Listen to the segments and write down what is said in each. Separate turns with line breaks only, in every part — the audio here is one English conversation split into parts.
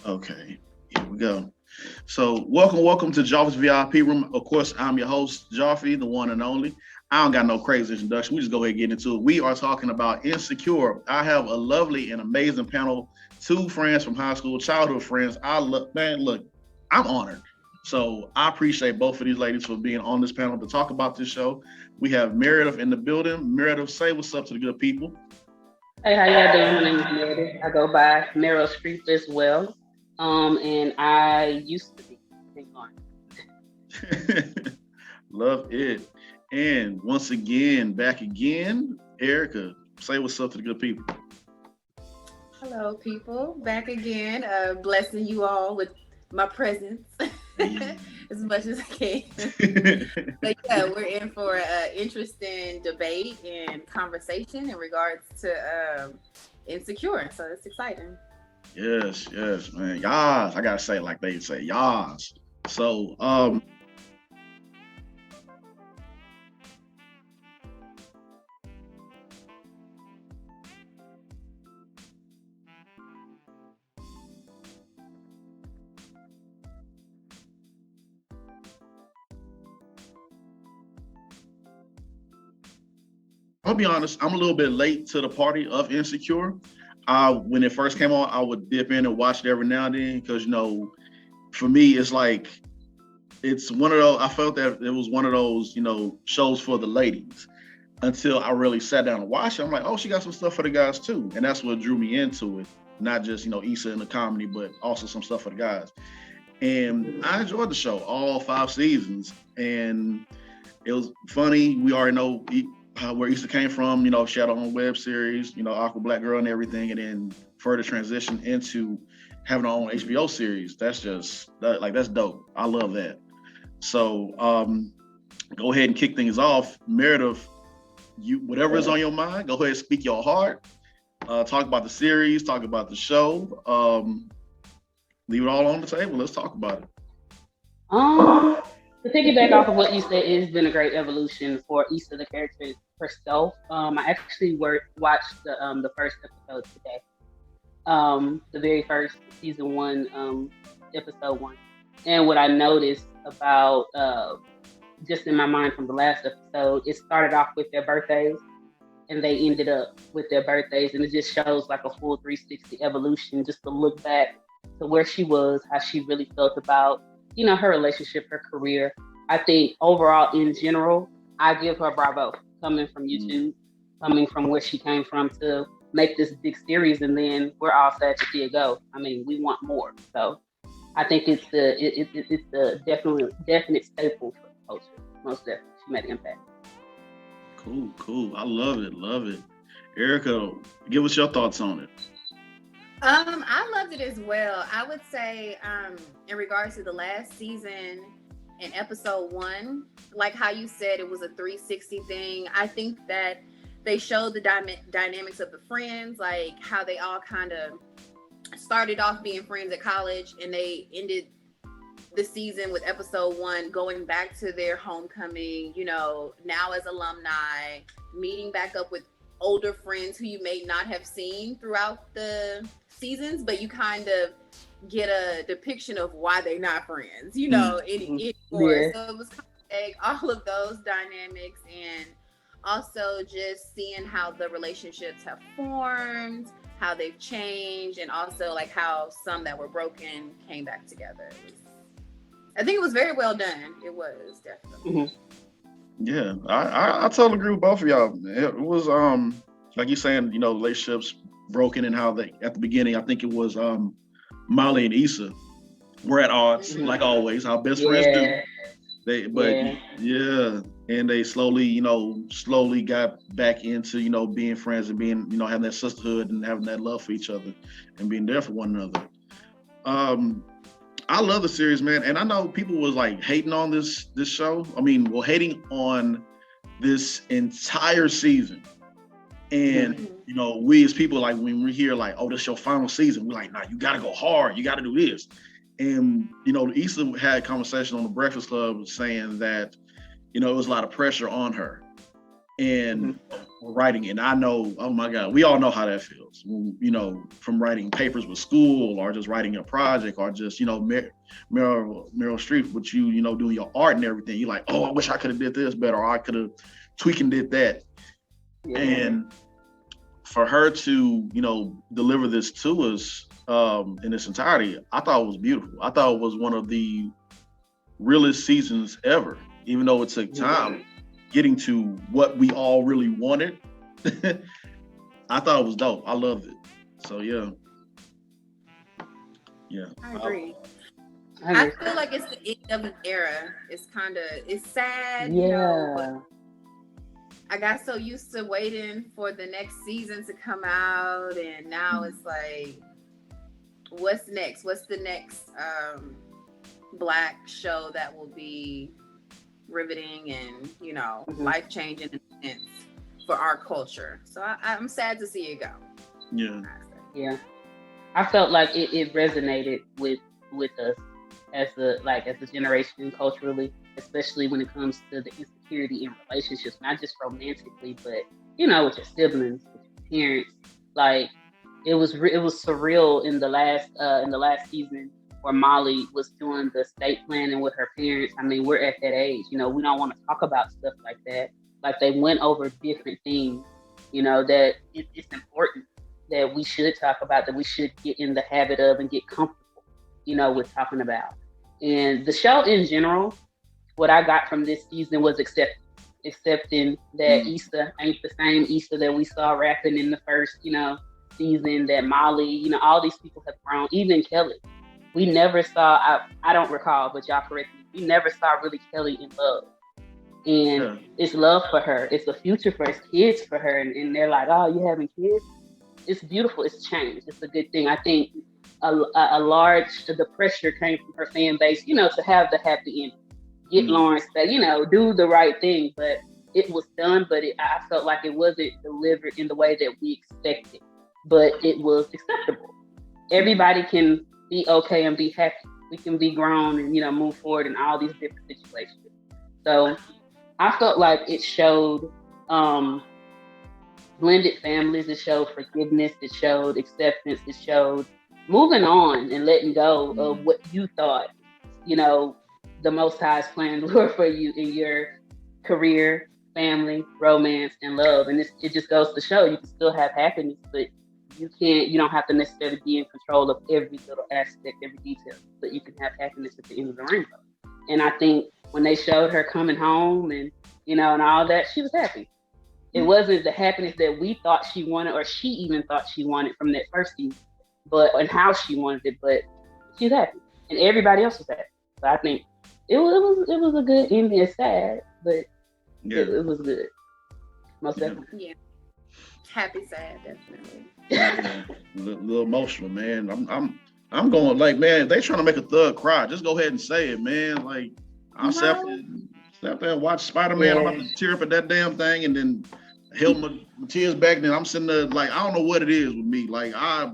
Okay, here we go. So, welcome to Joffrey's VIP room. Of course, I'm your host, Joffrey, the one and only. I don't got no crazy introduction. We just go ahead and get into it. We are talking about Insecure. I have a lovely and amazing panel, two friends from high school, childhood friends. I look, man, look, I'm honored. So I appreciate both of these ladies for being on this panel to talk about this show. We have Meredith in the building. Meredith, say what's up to the good people.
Hey, how y'all doing? My name is Meredith. I go by Meryl Streep as well. And I used to be. Hang on.
Love it. And once again, back again, Erica, say what's up to the good people.
Hello, people. Back again, blessing you all with my presence as much as I can. But yeah, we're in for an interesting debate and conversation in regards to Insecure. So it's exciting.
Yes, man. Yas. I gotta say it like they say, yas. So, I'll be honest, I'm a little bit late to the party of Insecure. When it first came on, I would dip in and watch it every now and then because for me, it's like it's one of those. I felt that it was one of those, shows for the ladies. Until I really sat down and watched it, I'm like, oh, she got some stuff for the guys too, and that's what drew me into it. Not just Issa in the comedy, but also some stuff for the guys. And I enjoyed the show all 5 seasons, and it was funny. We already know where Issa came from. She had her own web series, Awkward Black Girl and everything, and then further transition into having her own HBO series. That's just that's dope. I love that. So go ahead and kick things off. Meredith, whatever is on your mind, go ahead and speak your heart. Talk about the series, talk about the show. Leave it all on the table. Let's talk about it.
To piggyback off of what you said, it's been a great evolution for Issa, the character herself. I actually watched the first episode today. The very first season 1, episode 1. And what I noticed about just in my mind from the last episode, it started off with their birthdays and they ended up with their birthdays. And it just shows like a full 360 evolution, just to look back to where she was, how she really felt about, her relationship, her career. I think overall, in general, I give her bravo coming from YouTube, coming from where she came from to make this big series. And then we're all sad to see it go. I mean, we want more. So I think it's the definite staple for the culture. Most definitely, she made an impact.
Cool. I love it. Erica, give us your thoughts on it.
I loved it as well. I would say, in regards to the last season in episode 1, like how you said, it was a 360 thing. I think that they showed the dynamics of the friends, like how they all kind of started off being friends at college and they ended the season with episode 1 going back to their homecoming, now as alumni, meeting back up with older friends who you may not have seen throughout the seasons, but you kind of get a depiction of why they're not friends, anymore. Yeah. So it was kind of like all of those dynamics, and also just seeing how the relationships have formed, how they've changed, and also like how some that were broken came back together. I think it was very well done. It was definitely.
Mm-hmm.
Yeah, I totally agree with both of y'all. It was like you saying, relationships broken and how they at the beginning. I think it was Molly and Issa were at odds, like always. Our best friends do. And they slowly got back into being friends and being having that sisterhood and having that love for each other and being there for one another. I love the series, man, and I know people was like hating on this show. I mean, hating on this entire season. And we as people, like when we hear like, oh, this is your final season, we're like, nah, you gotta go hard, you gotta do this. And Issa had a conversation on the Breakfast Club saying that it was a lot of pressure on her. and writing. And I know, oh my God, we all know how that feels. You know, from writing papers with school, or just writing a project, or just, you know, Meryl Streep with you know, doing your art and everything. You're like, oh, I wish I could have did this better, or I could have tweaked and did that. Yeah. And for her to, you know, deliver this to us in its entirety, I thought it was beautiful. I thought it was one of the realest seasons ever, even though it took time getting to what we all really wanted. I thought it was dope. I loved it. So yeah.
I agree. I feel like it's the end of an era. It's sad, you know. I got so used to waiting for the next season to come out, and now it's like, what's next? What's the next Black show that will be riveting and, you know, life-changing in a sense for our culture? So I'm sad to see it go.
Yeah. I felt like it resonated with us as a generation culturally, especially when it comes to the insecurity in relationships, not just romantically, but, you know, with your siblings, with your parents. Like, it was surreal in the last season where Molly was doing the estate planning with her parents. I mean, we're at that age, you know, we don't want to talk about stuff like that. Like, they went over different things, you know, that it's important that we should talk about, that we should get in the habit of and get comfortable, you know, with talking about. And the show in general, what I got from this season was accepting that Issa ain't the same Issa that we saw rapping in the first, you know, season, that Molly, you know, all these people have grown, even Kelly. We never saw, I don't recall, but y'all correct me, we never saw really Kelly in love. And it's love for her. It's a future for us, kids for her. And they're like, oh, you having kids? It's beautiful. It's change. It's a good thing. I think the pressure came from her fan base, you know, to have the happy ending. Get Lawrence back, you know, do the right thing. But it was done, but I felt like it wasn't delivered in the way that we expected. But it was acceptable. Everybody can be okay and be happy. We can be grown and, you know, move forward in all these different situations. So I felt like it showed blended families, it showed forgiveness, it showed acceptance, it showed moving on and letting go of what you thought, you know, the Most High's plan were for you in your career, family, romance, and love. And it just goes to show you can still have happiness, but you don't have to necessarily be in control of every little aspect, every detail, but you can have happiness at the end of the rainbow. And I think when they showed her coming home and, you know, and all that, she was happy. It wasn't the happiness that we thought she wanted, or she even thought she wanted from that first season, and how she wanted it, but she's happy. And everybody else was happy. So I think it was a good ending. It's sad, but it was good. Most definitely.
Yeah. Happy, sad, definitely.
A little emotional, man. I'm going like, man, if they trying to make a thug cry, just go ahead and say it, man. Like, I'll sit there and watch Spider-Man. I'm about to tear up at that damn thing, and then held my tears back. Then I'm sitting there like, I don't know what it is with me. Like, I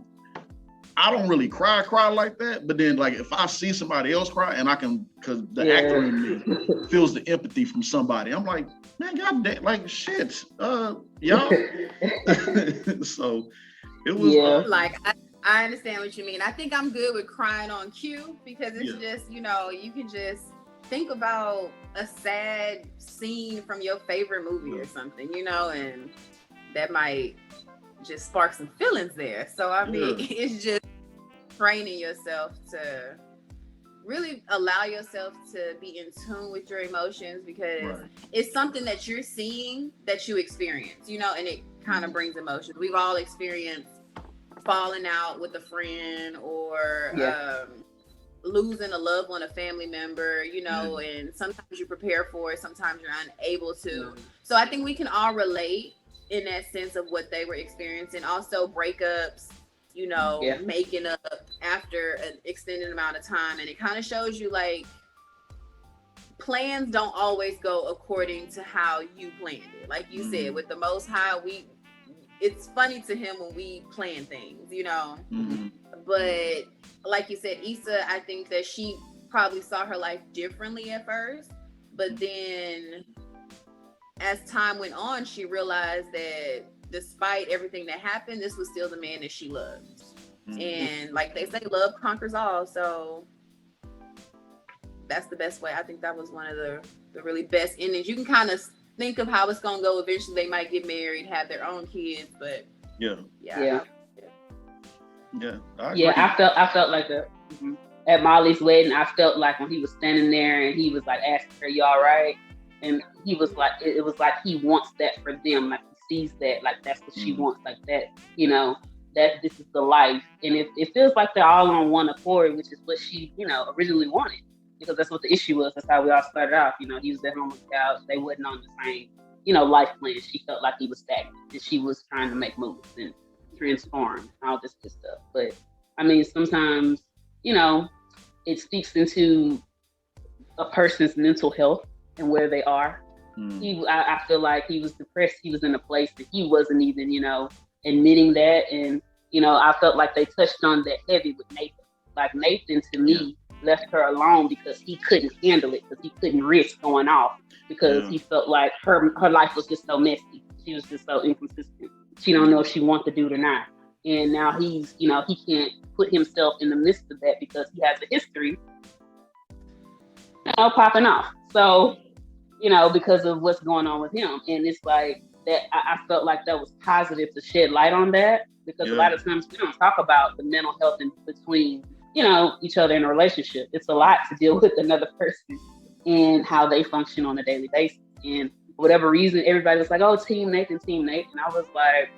don't really cry like that. But then, like, if I see somebody else cry, and I can, because the actor in me feels the empathy from somebody, I'm like, man, goddamn, like, shit, y'all. So it was
like, I understand what you mean. I think I'm good with crying on cue, because it's just, you know, you can just think about a sad scene from your favorite movie or something, you know, and that might just spark some feelings there. So I mean, it's just training yourself to really allow yourself to be in tune with your emotions, because it's something that you're seeing that you experience, you know, and it kind of brings emotions. We've all experienced falling out with a friend, or losing a loved one, a family member, you know, and sometimes you prepare for it, sometimes you're unable to. So I think we can all relate in that sense of what they were experiencing. Also breakups, you know, making up after an extended amount of time. And it kind of shows you, like, plans don't always go according to how you planned it. Like you said, with the Most High, it's funny to him when we plan things, you know. But like you said, Issa, I think that she probably saw her life differently at first, but then as time went on, she realized that despite everything that happened, this was still the man that she loved. And like they say, love conquers all. So that's the best way. I think that was one of the really best endings. You can kind of think of how it's gonna go. Eventually, they might get married, have their own kids, but
yeah. I felt like at Molly's wedding. I felt like when he was standing there and he was like asking her, "You all right?" And he was like, it was like he wants that for them. Like he sees that, like that's what she wants, like that, you know, that this is the life. And it feels like they're all on one accord, which is what she, you know, originally wanted, because that's what the issue was. That's how we all started off. You know, he was at home with the couch. They wasn't on the same, you know, life plan. She felt like he was stagnant and she was trying to make moves and transform and all this good stuff. But I mean, sometimes, you know, it speaks into a person's mental health and where they are. I feel like he was depressed. He was in a place that he wasn't even, you know, admitting that. And, you know, I felt like they touched on that heavy with Nathan. Like Nathan, to me, left her alone because he couldn't handle it, because he couldn't risk going off, because he felt like her life was just so messy. She was just so inconsistent. She don't know if she wants the dude or not. And now he's, you know, he can't put himself in the midst of that because he has a history, you know, popping off. So, you know, because of what's going on with him. And it's like that, I felt like that was positive to shed light on that, because a lot of times we don't talk about the mental health in between, you know, each other in a relationship. It's a lot to deal with another person and how they function on a daily basis. And for whatever reason, everybody was like, oh, Team Nathan. I was like,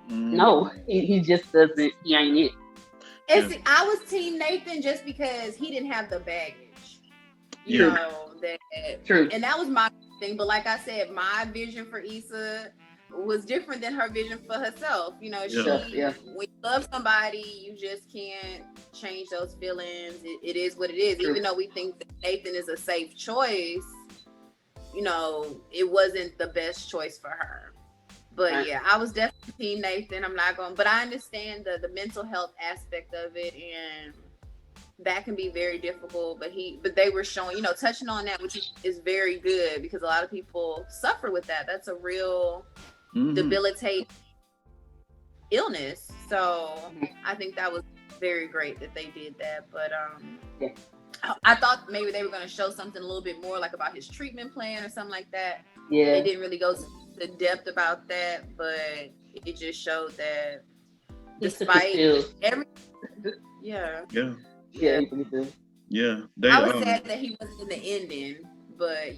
no, he just doesn't, he ain't it.
I was Team Nathan just because he didn't have the baggage. You know, that
True.
And that was my thing. But like I said, my vision for Issa was different than her vision for herself. You know, when you love somebody, you just can't change those feelings. It is what it is. True. Even though we think that Nathan is a safe choice, you know, it wasn't the best choice for her. But I was definitely Team Nathan. But I understand the mental health aspect of it, and that can be very difficult. But they were showing, you know, touching on that, which is very good, because a lot of people suffer with that. That's a real debilitating illness. So I think that was very great that they did that. But I thought maybe they were going to show something a little bit more, like about his treatment plan or something like that. They didn't really go to depth about that, but it just showed that despite everything,
I
was sad that he wasn't in the ending, but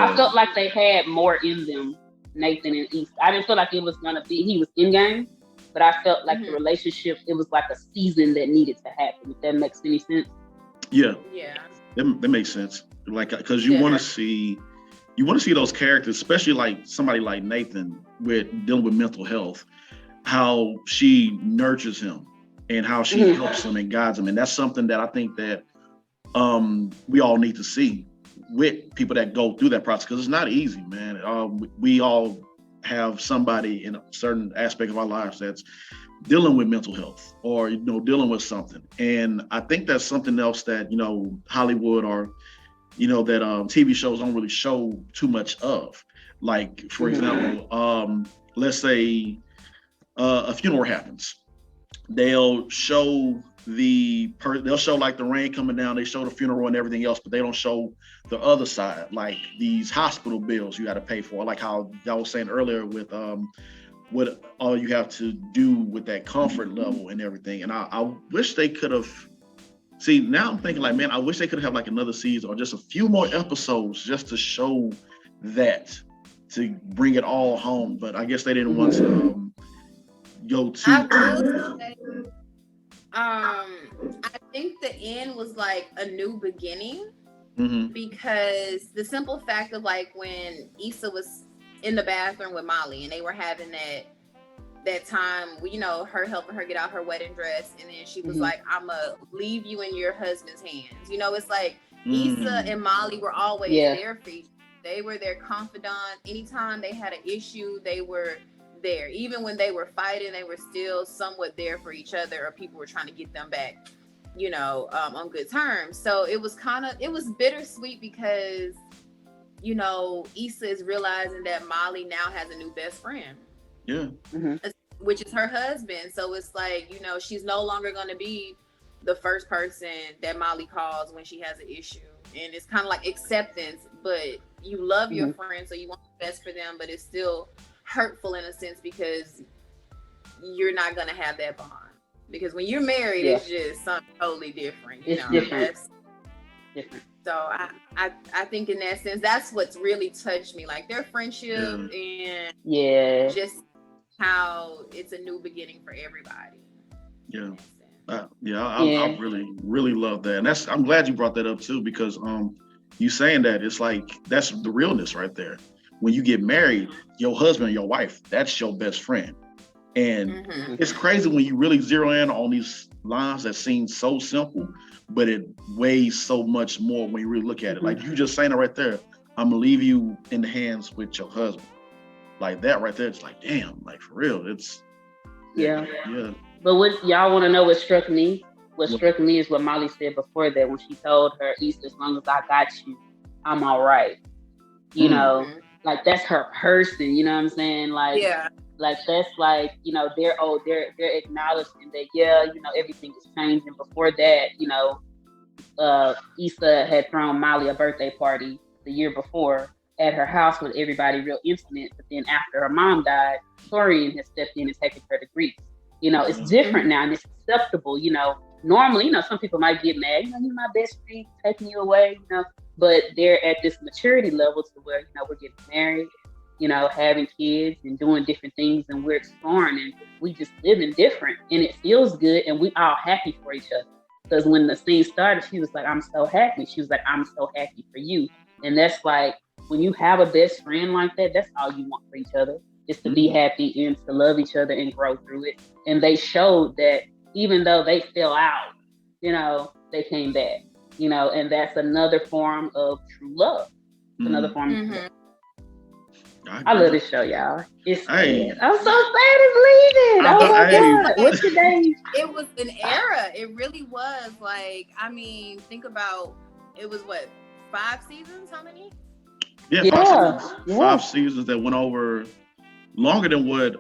I felt like they had more in them, Nathan and Issa. I didn't feel like it was gonna be, he was in game, but I felt like the relationship, it was like a season that needed to happen, if that makes any sense.
That makes sense. Like, because you want to see those characters, especially like somebody like Nathan with dealing with mental health, how she nurtures him and how she helps him and guides him. And that's something that I think that we all need to see with people that go through that process, because it's not easy, man. We all have somebody in a certain aspect of our lives that's dealing with mental health, or, you know, dealing with something. And I think that's something else that, you know, Hollywood or, you know, that TV shows don't really show too much of. Like, for example, let's say a funeral happens. They'll show they'll show like the rain coming down. They show the funeral and everything else, but they don't show the other side, like these hospital bills you got to pay for, like how y'all was saying earlier with what all you have to do with that comfort level and everything. And I wish they could have. See, now I'm thinking like, man, I wish they could have like another season or just a few more episodes just to show that, to bring it all home. But I guess they didn't want to go too.
I think the end was like a new beginning, because the simple fact of like when Issa was in the bathroom with Molly and they were having that time, you know, her helping her get out her wedding dress, and then she was like, I'ma leave you in your husband's hands. You know, it's like Issa and Molly were always there for each other. They were their confidant. Anytime they had an issue, they were there. Even when they were fighting, they were still somewhat there for each other, or people were trying to get them back. on good terms. So it was bittersweet because, Issa is realizing that Molly now has a new best friend.
Yeah.
Which is her husband. So it's like, she's no longer going to be the first person that Molly calls when she has an issue. And it's kind of like acceptance, but you love your friend, so you want the best for them, but it's still hurtful in a sense because you're not going to have that bond. Because when you're married, it's just something totally different.
It's different.
Different. So I think in that sense, that's what's really touched me, like their friendship and just how it's a new beginning for everybody.
Yeah. I really, really love that. And I'm glad you brought that up too, because you saying that, it's like, that's the realness right there. When you get married, your husband, your wife, that's your best friend. And it's crazy when you really zero in on these lines that seem so simple, but it weighs so much more when you really look at it. Like you just saying it right there, I'm gonna leave you in the hands with your husband. Like that right there, it's like, damn, like for real, it's
yeah. But what y'all want to know? What struck me? What struck me is what Molly said before that, when she told her, "Issa, as long as I got you, I'm all right." You know, like that's her person. You know what I'm saying? Like, like that's like, they're acknowledging that everything is changing. Before that, Issa had thrown Molly a birthday party the year before at her house with everybody real intimate. But then after her mom died, Torian has stepped in and taken her to Greece. It's different now and it's acceptable. Normally, some people might get mad, you're my best friend, taking you away, but they're at this maturity level to where, we're getting married, having kids and doing different things, and we're exploring and we just living different, and it feels good, and we all happy for each other. Because when the scene started, she was like, I'm so happy. She was like, I'm so happy for you. And that's like, when you have a best friend like that, that's all you want for each other, is to be happy and to love each other and grow through it. And they showed that even though they fell out, they came back, and that's another form of true love. It's another form of love. I love this show, y'all. It's sad. I'm so sad it's leaving. Oh my God. What's your name?
It was an era. It really was. Like, think about, it was what, 5 seasons? How many?
Yeah. 5 seasons that went over longer than what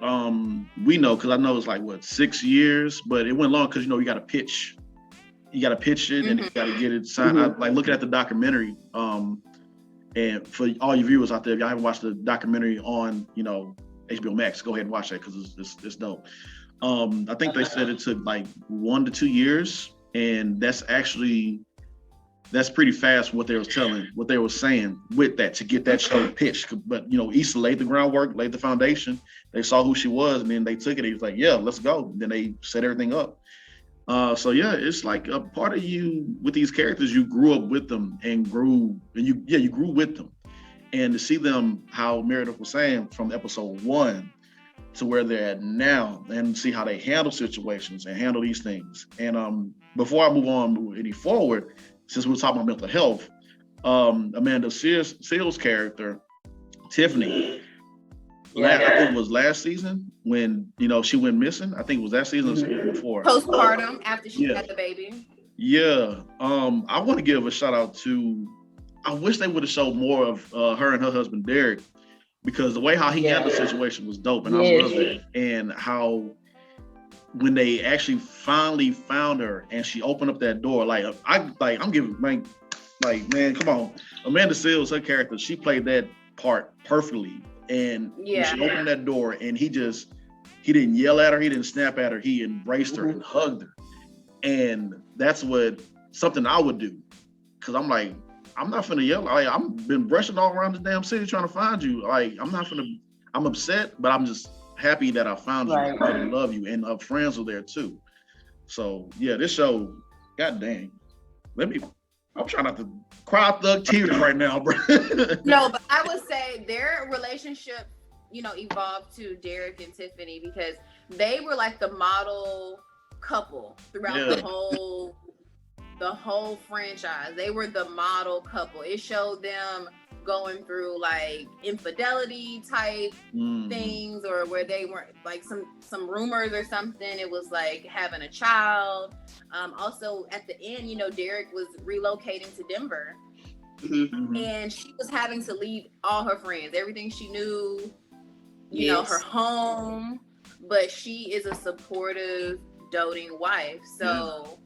we know, because I know it's like 6 years, but it went long because you got to pitch. You got to pitch it and you got to get it signed. Like looking at the documentary, and for all your viewers out there, if y'all haven't watched the documentary on HBO Max, go ahead and watch that because it's dope. I think they said it took like 1 to 2 years, and that's pretty fast what they were saying with that, to get that show pitched. But Issa laid the groundwork, laid the foundation. They saw who she was, and then they took it. He was like, yeah, let's go. Then they set everything up. So yeah, it's like a part of you with these characters. You grew up with them and grew, and you grew with them. And to see them, how Meredith was saying, from episode 1 to where they're at now, and see how they handle situations and handle these things. And before I move on any forward, since we're talking about mental health, Amanda Seals' character, Tiffany, I think it was last season when, she went missing. I think it was that season or season before.
Postpartum, after she had the baby.
Yeah. I want to give a shout out to, I wish they would have showed more of her and her husband, Derek, because the way how he handled the situation was dope. And I love it. And how, when they actually finally found her and she opened up that door, I'm giving, man, come on. Amanda Seals, her character, she played that part perfectly. And when she opened that door and he didn't yell at her, he didn't snap at her, he embraced her and hugged her. And that's something I would do. Cause I'm like, I'm not finna yell. I've been brushing all around the damn city trying to find you. I'm upset, but I'm just happy that I found you. I love you, and our friends are there too. So yeah, this show, god dang. I'm trying not to cry thug tears right now, bro.
No, but I would say their relationship, evolved to Derek and Tiffany, because they were like the model couple throughout the whole franchise. They were the model couple. It showed them going through like infidelity type things, or where they weren't like some rumors or something. It was like having a child. Also at the end, you know, Derek was relocating to Denver, and she was having to leave all her friends, everything she knew, you know, her home. But she is a supportive, doting wife. So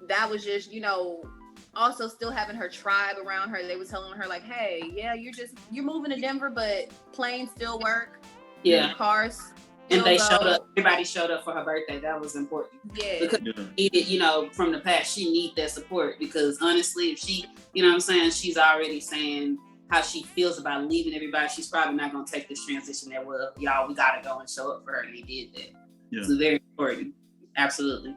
that was just, you know, also still having her tribe around her. They were telling her like, hey, yeah, you're moving to Denver, but planes still work.
Yeah.
Cars.
And they showed up. Everybody showed up for her birthday. That was important.
Yeah.
Because she needed, you know, from the past, she needed that support, because honestly, if she, you know what I'm saying, she's already saying how she feels about leaving everybody, she's probably not going to take this transition that, well, y'all, we got to go and show up for her. And they did that. Yeah. It's very important. Absolutely.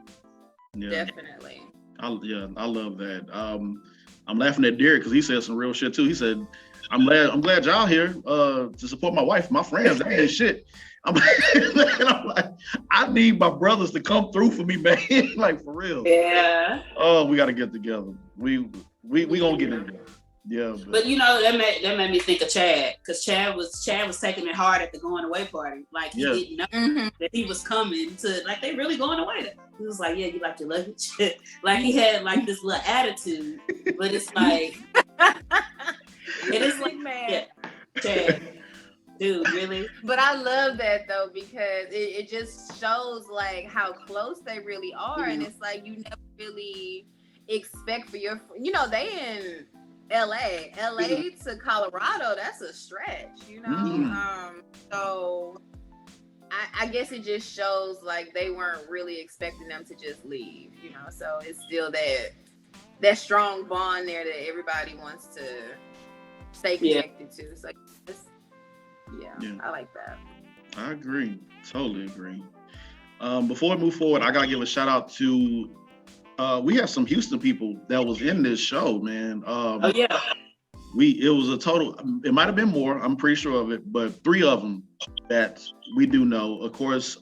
Yeah.
Definitely.
I love that. I'm laughing at Derek because he said some real shit too. He said, I'm glad y'all here to support my wife, my friends. That ain't shit. I'm like, I need my brothers to come through for me, man. Like, for real.
Yeah.
Oh, we got to get together. We gonna get together. Yeah.
But you know, that made me think of Chad, because Chad was taking it hard at the going away party. Like, he didn't know that he was coming to, like, they really going away. He was like, yeah, you like your luggage? Like, he had like this little attitude, but it's like, it is like, man, Chad, dude, really?
But I love that though, because it just shows like how close they really are. And it's like, you never really expect for your, you know, they in LA to Colorado, that's a stretch, you know? So I guess it just shows like they weren't really expecting them to just leave, you know? So it's still that strong bond there that everybody wants to stay connected to. So I like that.
I agree. Totally agree. Before we move forward, I gotta give a shout out to we have some Houston people that was in this show, man. It was a total, it might have been more, I'm pretty sure of it, but 3 of them that we do know. Of course,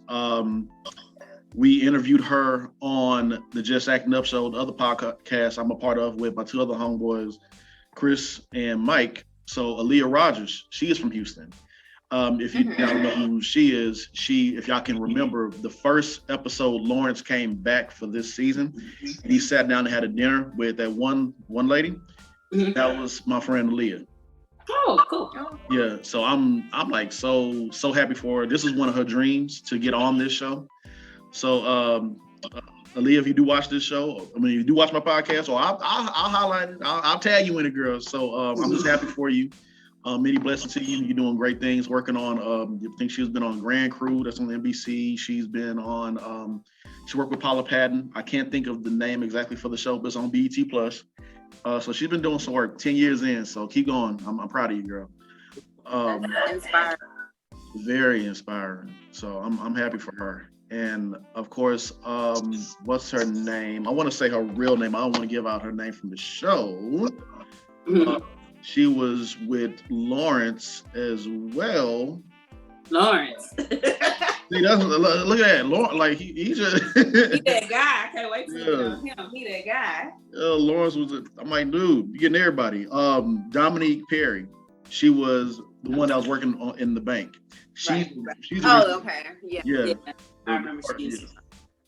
we interviewed her on the Just Acting Up show, the other podcast I'm a part of with my 2 other homeboys, Chris and Mike. So Aaliyah Rogers, she is from Houston. If you don't know who she is, if y'all can remember, the first episode, Lawrence came back for this season, and he sat down and had a dinner with that one lady. That was my friend Aaliyah.
Oh, cool.
Yeah, so I'm like so happy for her. This is one of her dreams to get on this show. So Aaliyah, if you do watch this show, I mean, if you do watch my podcast, or I'll highlight it. I'll tag you in it, girl. So I'm just happy for you. Many blessings to you. You're doing great things. Working on, I think she's been on Grand Crew. That's on NBC. She's been on. She worked with Paula Patton. I can't think of the name exactly for the show, but it's on BET Plus. So she's been doing some work. 10 years in. So keep going. I'm proud of you, girl.
That's inspiring.
Very inspiring. So I'm happy for her. And of course, what's her name? I want to say her real name. I don't want to give out her name from the show. She was with Lawrence as well.
Lawrence.
See, look at that. Lawrence, like he just
he that guy. I can't wait to get on him. He that guy.
Lawrence I'm like, dude, you're getting everybody. Dominique Perry. She was the one that was working in the bank. She's
okay. Yeah.
I remember she's.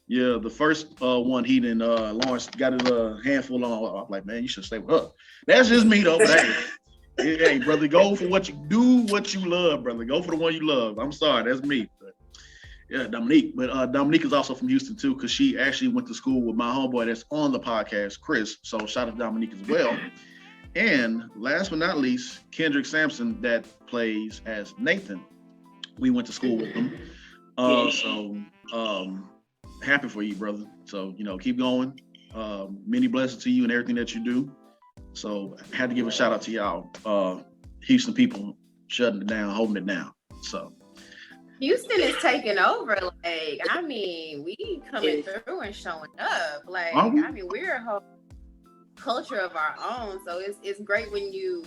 Yeah, the first one he and Lawrence got his handful on. I'm like, man, you should stay with her. That's just me though. But hey, brother, go for what you do, what you love, brother. Go for the one you love. I'm sorry, that's me. But yeah, Dominique. But Dominique is also from Houston too, because she actually went to school with my homeboy that's on the podcast, Chris. So shout out to Dominique as well. And last but not least, Kendrick Sampson, that plays as Nathan. We went to school with him. Happy for you, brother. So, keep going. Many blessings to you and everything that you do. So I had to give a shout out to y'all, Houston people shutting it down, holding it down. So
Houston is taking over. Like, I mean, we coming through and showing up. Like, we're a whole culture of our own. So it's great when you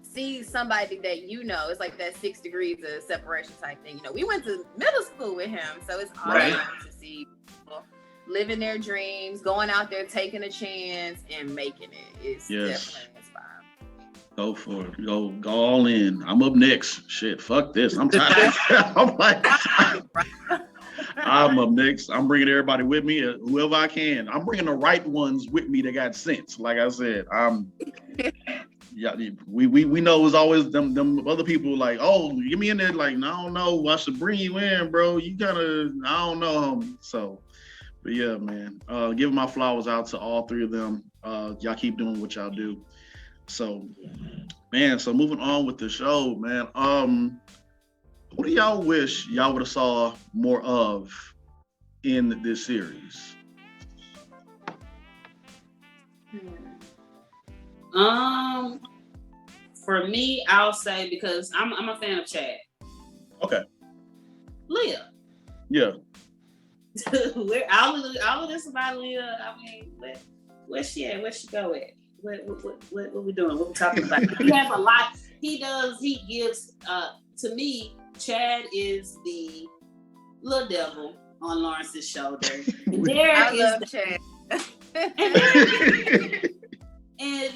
see somebody that it's like that 6 degrees of separation type thing. We went to middle school with him, so it's awesome to see people living their dreams, going out there, taking a chance, and making it. It's definitely inspiring.
Go for it. Go all in. I'm up next. Shit, fuck this. I'm tired. I'm like, I'm up next. I'm bringing everybody with me, whoever I can. I'm bringing the right ones with me that got sense. Like I said, yeah, we know it's always them other people like, oh, get me in there. Like, no, I don't know. I should bring you in, bro. You kind of, I don't know, homie. So, but yeah, man. Giving my flowers out to all three of them. Y'all keep doing what y'all do. So, man. So moving on with the show, man. What do y'all wish y'all would have saw more of in this series?
For me, I'll say, because I'm a fan of Chad.
Okay.
Leah.
Yeah.
all of this about Leah. I mean, where's she at? Where's she go at? What we doing? What we talking about? He has a lot. He gives. To me, Chad is the little devil on Lawrence's shoulder. And
I love Chad.
And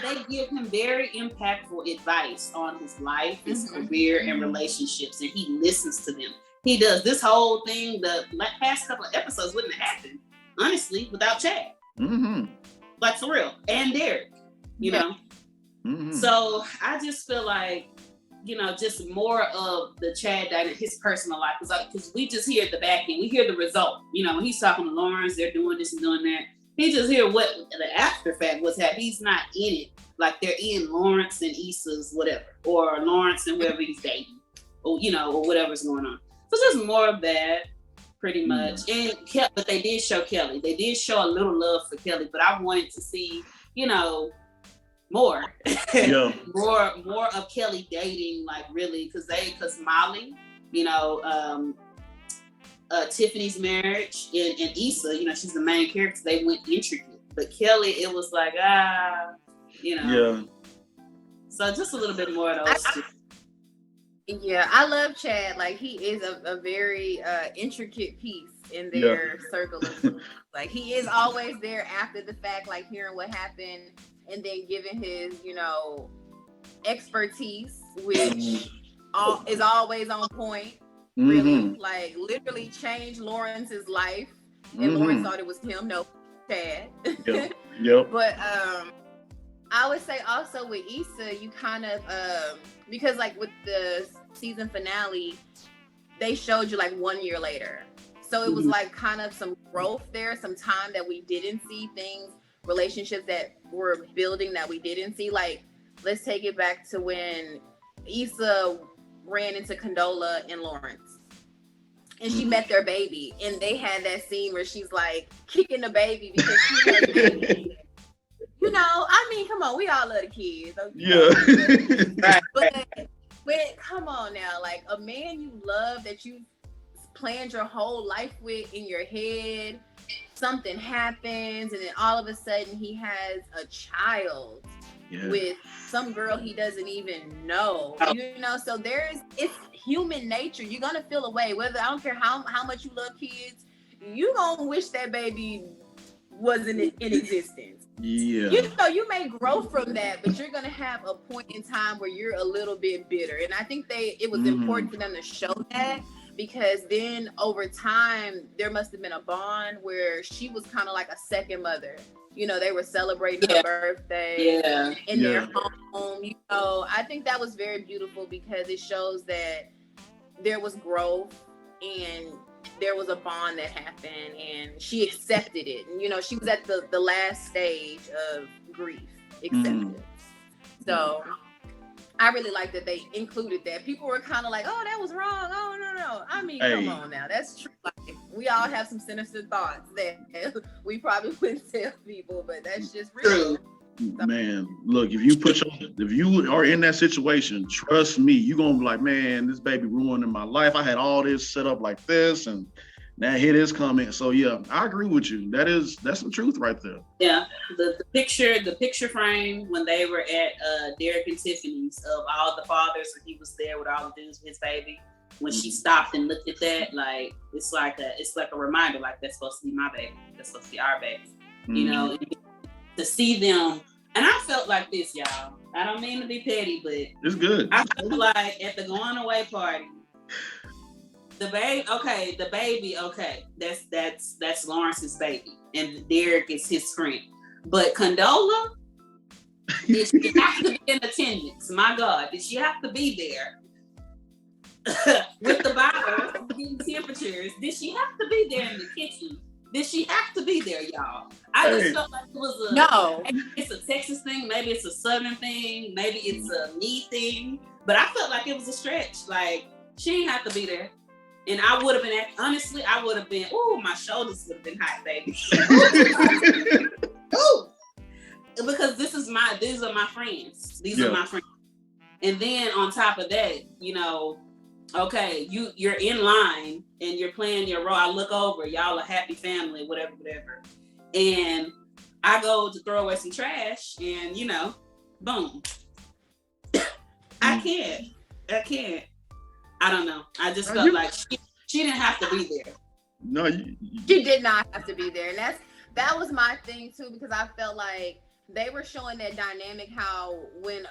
they give him very impactful advice on his life, his career, and relationships, and he listens to them. He does. This whole thing, the past couple of episodes wouldn't have happened, honestly, without Chad.
Mm-hmm.
Like, for real. And Derek, you know. Mm-hmm. So I just feel like, just more of the Chad dynamic, his personal life, because we just hear the back end, we hear the result. When he's talking to Lawrence, they're doing this and doing that. He just hear what the after fact was happening. He's not in it. Like, they're in Lawrence and Issa's whatever, or Lawrence and whoever he's dating, or whatever's going on. So it's just more of that, pretty much. And but they did show Kelly. They did show a little love for Kelly, but I wanted to see, more. Yeah. more of Kelly dating, like, really, because Molly, Tiffany's marriage and Issa, she's the main character. They went intricate, but Kelly, it was like, Yeah. So just a little bit more of those two.
Yeah, I love Chad. Like, he is a very intricate piece in their circle of like, he is always there after the fact, like, hearing what happened and then giving his, expertise, which is always on point. Really, like, literally changed Lawrence's life, and Lawrence thought it was him. No, Chad. Yep. But I would say also with Issa, you kind of because, like, with the season finale, they showed you, like, 1 year later, so it was like kind of some growth there, some time that we didn't see, relationships that were building that we didn't see. Like, let's take it back to when Issa ran into Condola and Lawrence, and she met their baby, and they had that scene where she's like kicking the baby because she has baby. I mean, come on, we all love the kids. Yeah. But come on now, like, a man you love that you planned your whole life with in your head, something happens, and then all of a sudden he has a child with some girl he doesn't even know. So it's human nature. You're gonna feel a way, whether, I don't care how much you love kids, you gonna wish that baby wasn't in existence. Yeah. You may grow from that, but you're gonna have a point in time where you're a little bit bitter. And I think it was important for them to show that, because then over time there must have been a bond where she was kind of like a second mother. They were celebrating her birthday in their home. I think that was very beautiful, because it shows that there was growth and there was a bond that happened, and she accepted it. And, she was at the last stage of grief, acceptance. So I really like that they included that. People were kind of like, oh, that was wrong. Oh, no. I mean, come on now. That's true. Like, we all have some sinister thoughts that we probably wouldn't tell people, but that's just real.
Man, look, if you are in that situation, trust me, you're going to be like, man, this baby ruining my life. I had all this set up like this, and now here it is coming. So yeah, I agree with you. That's the truth right there.
Yeah, the picture frame when they were at Derek and Tiffany's of all the fathers, and he was there with all the dudes with his baby. When she stopped and looked at that, like, it's like a reminder, like, that's supposed to be my baby. That's supposed to be our baby. To see them, and I felt like this, y'all. I don't mean to be petty, but
it's good.
I feel like at the going away party, the baby, that's Lawrence's baby, and Derek is his friend. But Condola, did she have to be in attendance? My God, did she have to be there with the bottles, getting temperatures? Did she have to be there in the kitchen? Did she have to be there, y'all? I just felt like it was maybe it's a Texas thing, maybe it's a Southern thing, maybe it's a me thing, but I felt like it was a stretch. Like, she didn't have to be there. And I would have been, honestly, my shoulders would have been hot, baby. Ooh. Because these are my friends. These are my friends. And then on top of that, okay, you're in line and you're playing your role. I look over, y'all a happy family, whatever. And I go to throw away some trash and, boom. I can't. I don't know. I just felt like she didn't have to be there.
No,
she did not have to be there. And that was my thing too, because I felt like they were showing that dynamic, how when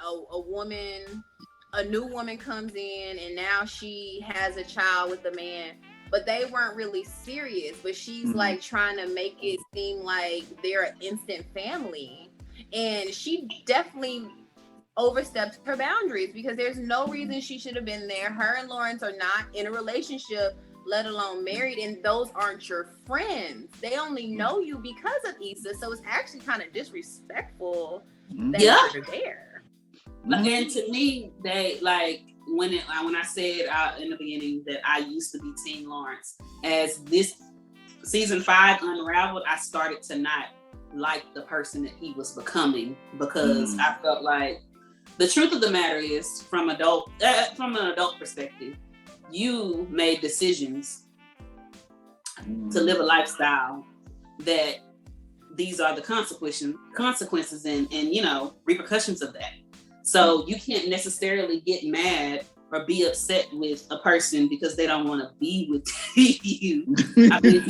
a new woman comes in and now she has a child with a man, but they weren't really serious, but she's like trying to make it seem like they're an instant family. And she definitely overstepped her boundaries, because there's no reason she should have been there. Her and Lawrence are not in a relationship, let alone married, and those aren't your friends. They only know you because of Issa, so it's actually kind of disrespectful that you're there.
And to me, they when I said in the beginning that I used to be Team Lawrence, as this season 5 unraveled, I started to not like the person that he was becoming, because I felt like the truth of the matter is, from an adult perspective, you made decisions to live a lifestyle that these are the consequences and repercussions of that. So you can't necessarily get mad or be upset with a person because they don't want to be with you. I mean,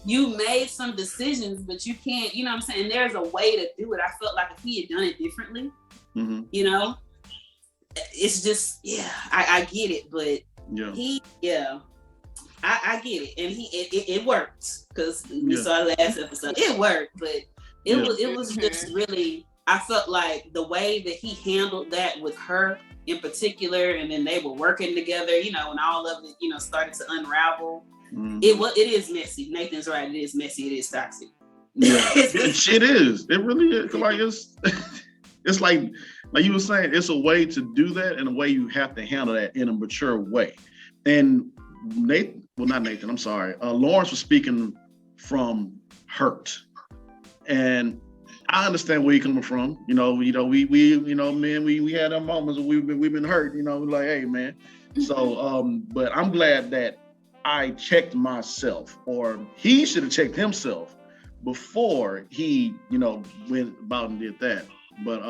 you made some decisions, but you can't, what I'm saying? There's a way to do it. I felt like if he had done it differently, it's just, I get it, but I get it. And it worked, because we saw last episode. It worked, but it was just really, I felt like the way that he handled that with her in particular, and then they were working together, and all of it, started to unravel. It is messy. Nathan's right. It is messy. It is toxic.
Yeah, it is. It really is. Like it's like you were saying, it's a way to do that, and a way you have to handle that in a mature way. And Lawrence was speaking from hurt, and I understand where you're coming from. We man, we had our moments where we've been hurt. Like, hey, man. So, but I'm glad that I checked myself, or he should have checked himself before he, went about and did that. But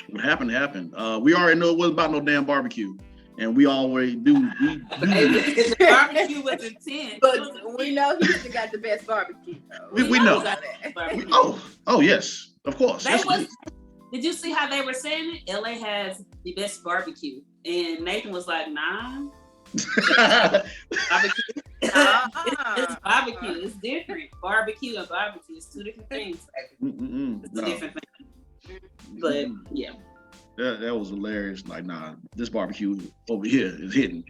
what happened happened. We already know it wasn't about no damn barbecue, and we always do.
The barbecue was intense,
but we know he still got the best barbecue.
We know. Oh yes, of course.
Did you see how they were saying it? LA has the best barbecue, and Nathan was like, nah. Barbecue. It's barbecue. It's different. Barbecue and barbecue is two different things. It's a different thing. But yeah.
That was hilarious. Like, nah, this barbecue over here is hidden.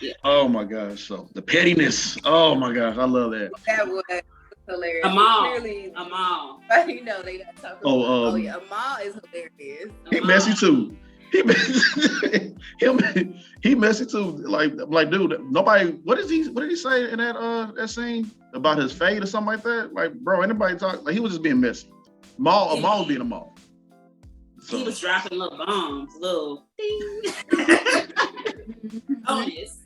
Yeah.
Oh my gosh. So the pettiness. Oh my gosh, I love that.
That was hilarious.
Amal.
They got talking. Amal is hilarious.
He messy too. He messy too. Like, dude, nobody. What did he say in that scene about his fade or something like that? Like, bro, anybody talk? Like, he was just being messy. Amal was being Amal. So.
He was dropping little bombs, little ding. Bonus.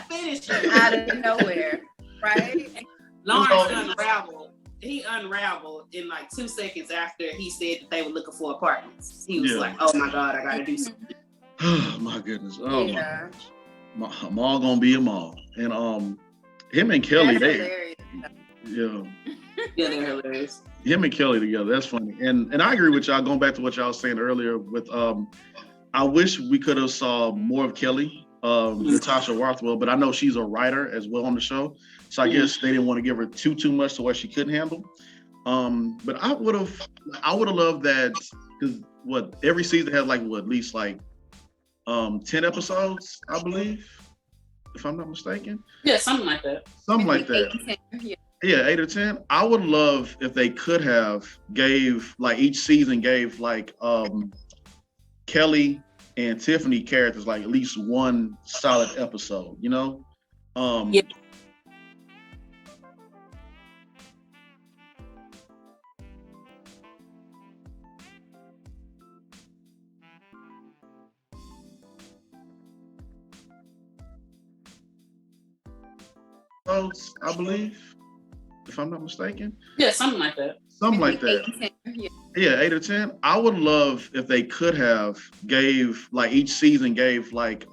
Finish
out of nowhere, right?
Lawrence unraveled. He unraveled in like 2 seconds after he said that they were looking for apartments. He was like, "Oh my God, I gotta do something."
Oh my goodness. Oh my gosh. Amal gonna be Amal, and him and Kelly, they're hilarious.
Yeah, they're hilarious.
him and Kelly together. That's funny. And I agree with y'all. Going back to what y'all was saying earlier with I wish we could have saw more of Kelly, Natasha Rothwell, but I know she's a writer as well on the show. So I guess they didn't want to give her too much to where she couldn't handle. But I would have loved that, because every season has like at least like 10 episodes, I believe, if I'm not mistaken.
Yeah, something like that.
Something like that. Yeah, 8 or 10. I would love if they could have gave like each season gave like Kelly and Tiffany characters like at least one solid episode, you know?
Yeah.
I believe, if I'm not mistaken.
Yeah, something like that.
Something like that. Yeah, 8 or 10. I would love if they could have gave like each season gave like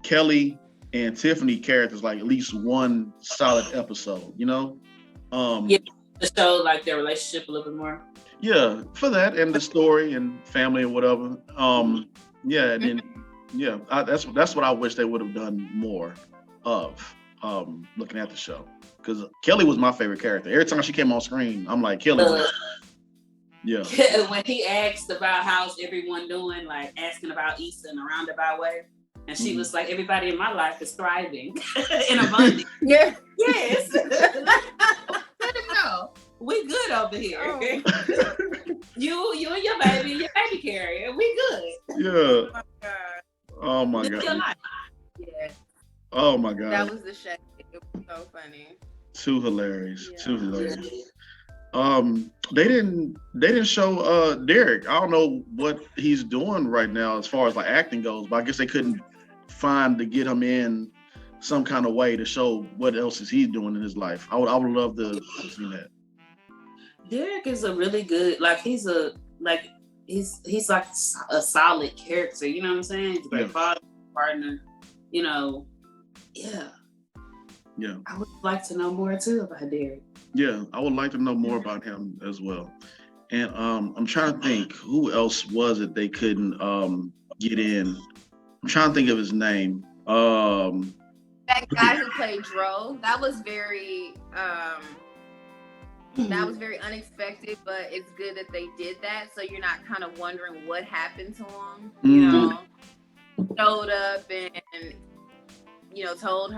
Kelly and Tiffany characters like at least one solid episode, you know?
Yeah, to show like their relationship a little bit more.
Yeah, for that and the story and family and whatever. Yeah, and then that's what I wish they would have done more of. Looking at the show, because Kelly was my favorite character. Every time she came on screen, I'm like, Kelly. Yeah.
When he asked about how's everyone doing, like asking about Issa in a roundabout way, and she was like, everybody in my life is thriving in abundance.
Yeah.
Yes. No, we good over here.
Oh.
You and your baby carrier, we good.
Yeah. Oh my
Live your
God.
life.
Yeah.
Oh my God.
That was the shade. It was so funny.
Too hilarious.
Yeah.
Too hilarious. They didn't show Derek. I don't know what he's doing right now as far as like acting goes, but I guess they couldn't find to get him in some kind of way to show what else is he doing in his life. I would love to see that.
Derek is a really good, like he's like a solid character, you know what I'm saying? He's a great father, partner, you know. Yeah. I would like to know more too about Derek.
Yeah, I would like to know more about him as well. And I'm trying to think who else was it they couldn't get in. I'm trying to think of his name.
That guy who played Dro, that was very unexpected, but it's good that they did that, so you're not kind of wondering what happened to him. You know, showed up and you know, told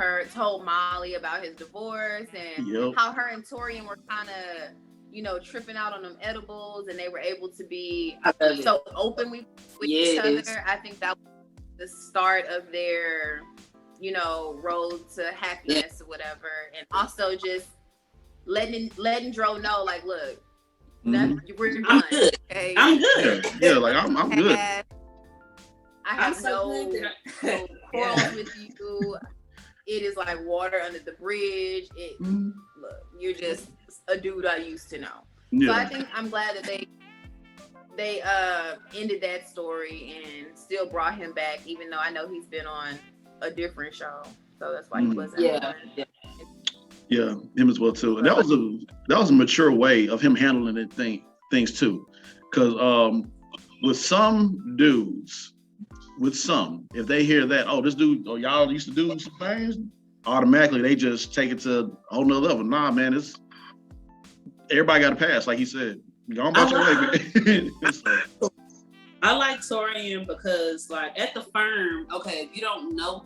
Molly about his divorce and how her and Torian were kind of, you know, tripping out on them edibles, and they were able to be so open with each other. I think that was the start of their, you know, road to happiness or whatever. And also just letting Dro know, like, look, we're done.
Good.
Okay?
I'm good.
Yeah, like I'm good.
I have no quarrels with you. It is like water under the bridge. Look, you're just a dude I used to know.
Yeah.
So I think I'm glad that they ended that story and still brought him back, even though I know he's been on a different show. So that's why he wasn't.
Yeah, him as well too. And that was a mature way of him handling things too. Because with some dudes, if they hear that, this dude, y'all used to do some things, automatically they just take it to a whole nother level. Nah, man, everybody got a pass, like he said. Go on about your way.
I like Torian because, like, at the firm, okay, if you don't know,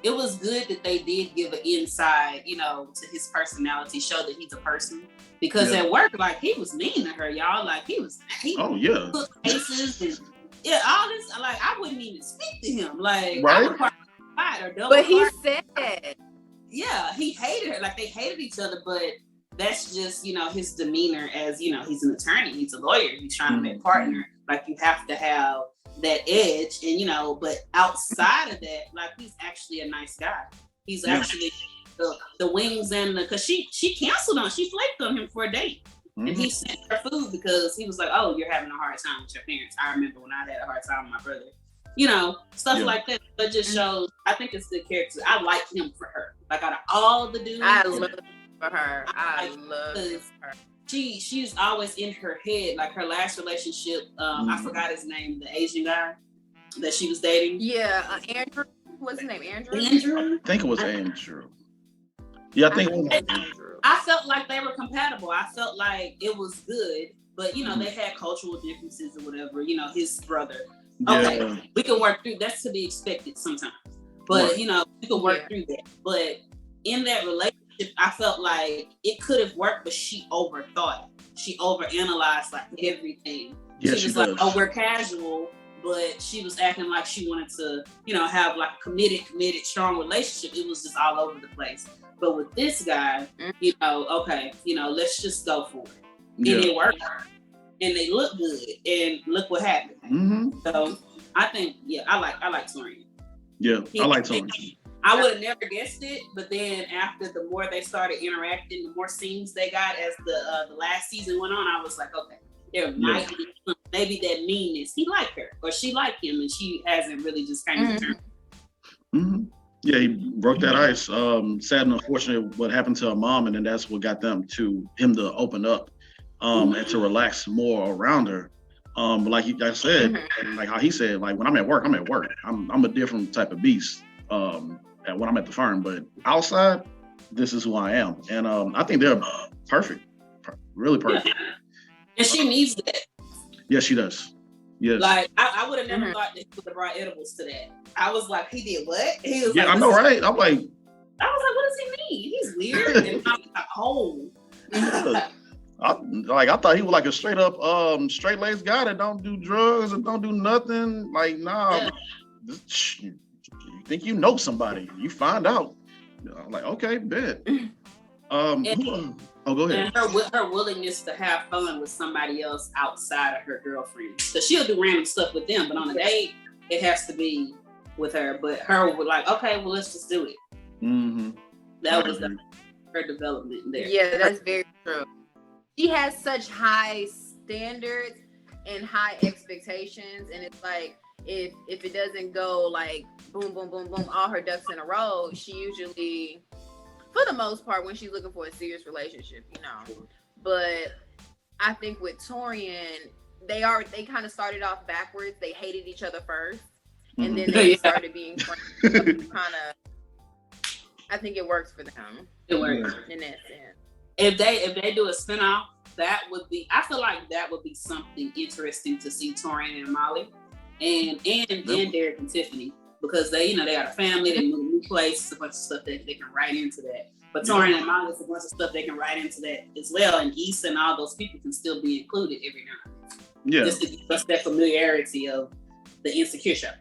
it was good that they did give an insight, you know, to his personality, show that he's a person. Because at work, like, he was mean to her, y'all. Like, he took cases and all this. Like, I wouldn't even speak to him. Like,
right?
I would probably fight or double.
But he said,
yeah, he hated her. Like, they hated each other, but that's just, you know, his demeanor as, you know, he's an attorney, he's a lawyer, he's trying to be a partner. Like, you have to have that edge, and, you know, but outside of that, like, he's actually a nice guy. He's actually the wings and because she flaked on him for a date. And he sent her food because he was like, oh, you're having a hard time with your parents. I remember when I had a hard time with my brother. You know, stuff like that. That just shows, I think it's good character. I like him for her. Like, out of all the dudes.
I love for her. I love her.
she's always in her head. Like her last relationship, I forgot his name, the Asian guy that she was dating.
Yeah, Andrew. What's his name? Andrew.
I think it was Andrew. Yeah, I think it was
Andrew.
I felt like they were compatible. I felt like it was good, but they had cultural differences or whatever. His brother. Okay, we can work through. That's to be expected sometimes, but we can work through that. But in that relationship, I felt like it could have worked, but she overthought it. She overanalyzed like everything.
Yeah,
she was like, "Oh, we're casual," but she was acting like she wanted to, have like a committed, strong relationship. It was just all over the place. But with this guy, okay, let's just go for it. Yeah. And it worked. And they look good. And look what happened. Mm-hmm. So I think, I like Torian.
Yeah, I like Torian.
I would have never guessed it, but then after the more they started interacting, the more scenes they got as the last season went on, I was like, okay, there might be maybe that meanness. He liked her or she liked him, and she hasn't really just kind of turned.
Mm-hmm. Yeah, he broke that ice. Sad and unfortunate what happened to her mom, and then that's what got him to open up and to relax more around her. But like you guys said, like how he said, like when I'm at work, I'm at work. I'm a different type of beast when I'm at the firm, but outside, this is who I am. And I think they're perfect, really perfect.
Yeah. And she needs that.
Yes, she does. Yes.
Like I would have never thought that he would have brought edibles to that. I was like, he did what? He was
I know, right? I'm like,
I was like, what does he mean? He's weird. And I'm like, oh.
I thought he was like a straight up straight-laced guy that don't do drugs and don't do nothing. Like, nah, you think you know somebody, you find out. I'm like, okay, bet. Go ahead.
And her willingness to have fun with somebody else outside of her girlfriends. So she'll do random stuff with them, but on a date, it has to be with her. But her would like, okay, well, let's just do it.
Mm-hmm.
That was her development there.
Yeah, that's very true. She has such high standards and high expectations, and it's like if it doesn't go like boom, boom, boom, boom, all her ducks in a row, she usually, for the most part, when she's looking for a serious relationship, But I think with Torian, they kind of started off backwards. They hated each other first, and then they started being friends. I think it works for them.
It works
in that sense.
If they do a spinoff, I feel like that would be something interesting to see Torian and Molly and Derek and Tiffany, because they got a family, they moved a new place, a bunch of stuff that they can write into that. But Torian and Molly, a bunch of stuff they can write into that as well, and Issa and all those people can still be included every now and then.
Yeah.
Just to give us that familiarity of the Insecure show.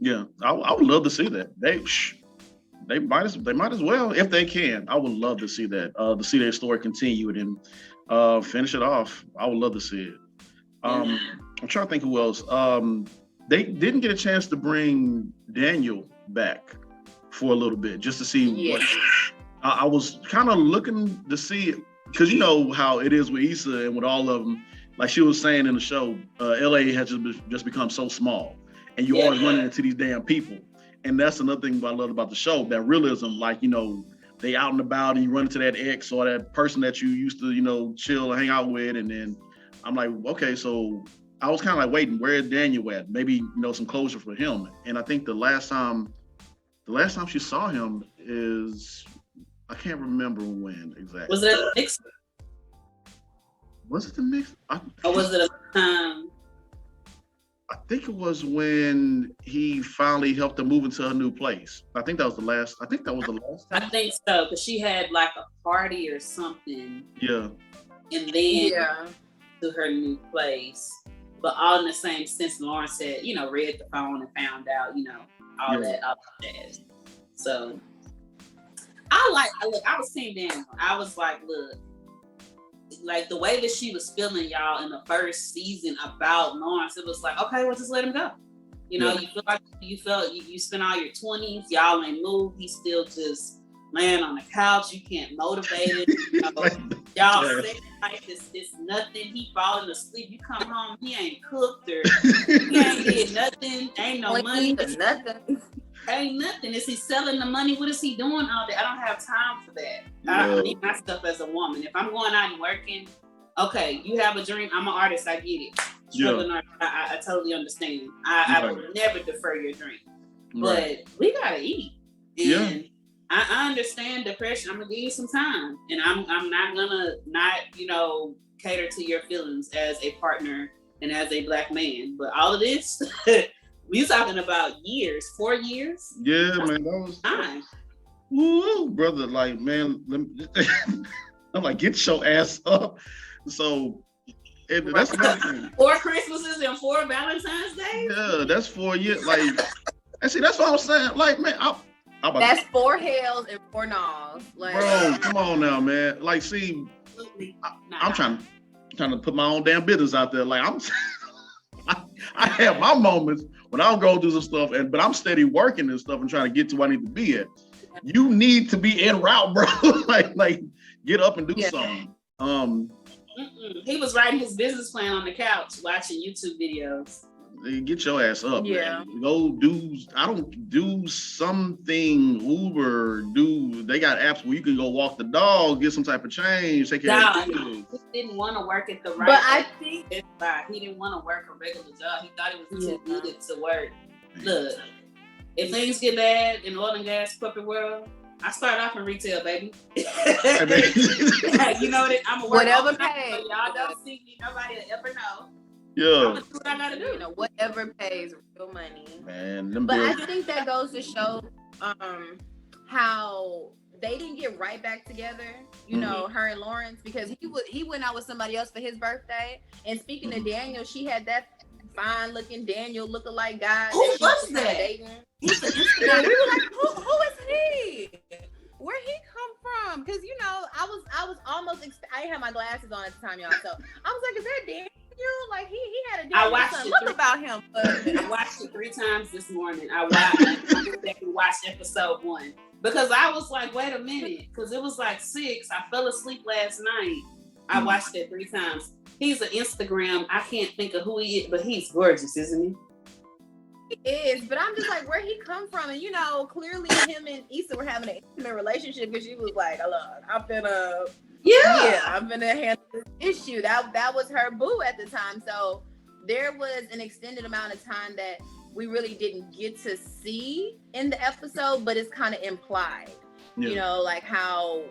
Yeah, I would love to see that. They might as well if they can. I would love to see that. To see their story continue and finish it off. I would love to see it. I'm trying to think who else. They didn't get a chance to bring Daniel back for a little bit just to see what. I was kind of looking to see, because you know how it is with Issa and with all of them. Like she was saying in the show, LA has just become so small, and you always running into these damn people. And that's another thing I love about the show, that realism. Like, they out and about and you run into that ex or that person that you used to, chill and hang out with. And then I'm like, okay, so I was kind of like waiting, where is Daniel at? Maybe, some closure for him. And I think the last time she saw him is, I can't remember when exactly.
Was it a mix?
Was it the mix?
Or was it
I think it was when he finally helped her move into her new place. I think that was the last time.
I think so, because she had like a party or something.
Yeah.
And then to her new place. But all in the same sense, Lauren said, read the phone and found out, all that jazz. So I was seeing Daniel. I was like, look, like the way that she was feeling, y'all, in the first season about Lawrence, it was like, okay, well, just let him go. You feel like you spent all your 20s, y'all ain't moved. He's still just laying on the couch. You can't motivate it. Y'all sex life is nothing. He falling asleep. You come home, he ain't cooked or he ain't did nothing. Ain't no money.
Nothing.
Ain't nothing. Is he selling the money? What is he doing all day? I don't have time for that. I need my stuff as a woman. If I'm going out and working, okay, you have a dream. I'm an artist. I get it. Struggling artist, I totally understand. I would never defer your dream. But we gotta eat. And I understand depression. I'm gonna give you some time. And I'm not gonna cater to your feelings as a partner and as a Black man. But all of this, we talking about years, 4 years.
Yeah, man, that was
time.
Woo, brother. Like, man, I'm like, get your ass up. So that's another thing.
4 Christmases and 4 Valentine's Days.
Yeah, that's 4 years. Like, and see, that's what I'm saying. Like, man,
that's 4 hells and 4 no's. Like,
bro, come on now, man. Like, see, I'm trying to put my own damn business out there. Like, I have my moments when I'll go do some stuff, but I'm steady working and stuff and trying to get to where I need to be at. You need to be en route, bro. like get up and do something.
He was writing his business plan on the couch, watching YouTube videos.
Get your ass up, man. Go do, I don't do something, Uber, they got apps where you can go walk the dog, get some type of change, take care of
He didn't want to work at the right
But I think
he didn't want to work a regular job. He thought it was too good to work. Look, if things get bad in the oil and gas corporate world, I start off in retail, baby. You know what? I'm a
whatever pays.
So y'all don't see me. Nobody will ever know.
Yeah.
I'm gonna do what I gotta do.
You know, whatever pays real money.
Man,
but I think that goes to show how they didn't get right back together. You know, her and Lawrence, because he went out with somebody else for his birthday. And speaking of Daniel, she had that fine looking Daniel lookalike guy.
Who was that?
He's an Instagram. We were like, who is he? Where he come from? Because I was almost I didn't have my glasses on at the time, y'all. So I was like, is that Daniel? Like he had a different look about him. But
I watched it 3 times this morning. I watched episode 1 because I was like, wait a minute, because it was like 6. I fell asleep last night. I watched it 3 times. He's an Instagram. I can't think of who he is, but he's gorgeous, isn't he?
He is, but I'm just like, where he come from? And clearly him and Issa were having an intimate relationship because she was like, look, I'm gonna handle this issue. That was her boo at the time. So there was an extended amount of time that we really didn't get to see in the episode, but it's kind of implied. Like how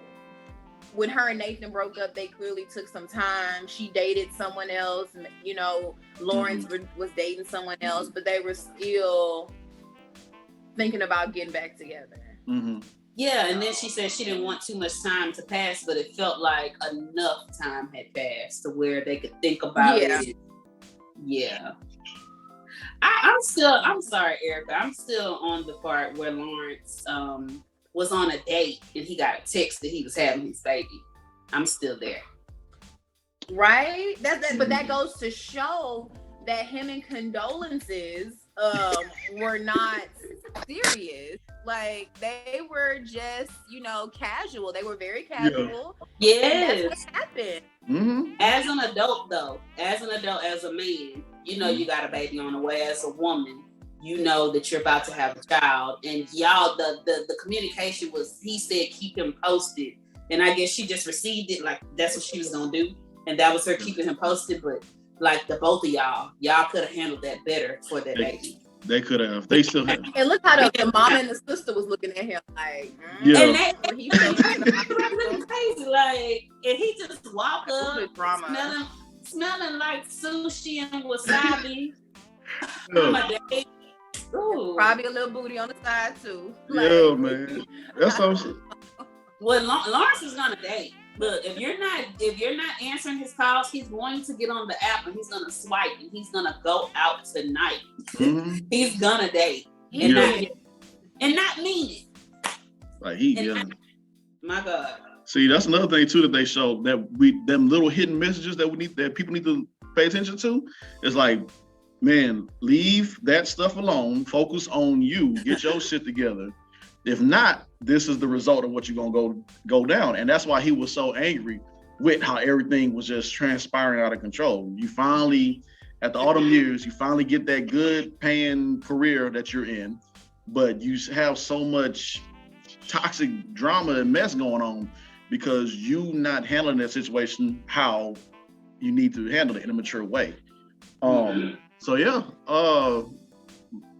when her and Nathan broke up, they clearly took some time. She dated someone else. Lawrence was dating someone else, but they were still thinking about getting back together.
Yeah, and then she said she didn't want too much time to pass, but it felt like enough time had passed to where they could think about it. Yeah. I'm sorry, Erica. I'm still on the part where Lawrence was on a date and he got a text that he was having his baby. I'm still there.
Right? But that goes to show that him and condolences were not serious. Like they were just, casual. They were very casual.
Yes.
That's what happened.
As an adult, as a man, you got a baby on the way. As a woman, you know that you're about to have a child, and y'all, the communication was, he said keep him posted, and I guess she just received it like that's what she was gonna do, and that was her keeping him posted. But like the both of y'all could have handled that better for that baby.
They could have. They still have.
And look how the mom and the sister was looking at him like,
and he crazy, like, and he just walked up, smelling like sushi and wasabi.
Probably a little booty on the side too.
Yeah, man. That's so shit.
Well, Lawrence is gonna date. Look, if you're not answering his calls, he's going to get on the app and he's gonna swipe and he's gonna go out tonight. He's gonna date and not mean it.
Like
my God.
See, that's another thing too that they show, that them little hidden messages that people need to pay attention to. It's like, man, leave that stuff alone. Focus on you. Get your shit together. If not, this is the result of what you're gonna go down. And that's why he was so angry with how everything was just transpiring out of control. You finally, at the autumn years, you finally get that good paying career that you're in, but you have so much toxic drama and mess going on because you not handling that situation how you need to handle it in a mature way. So yeah,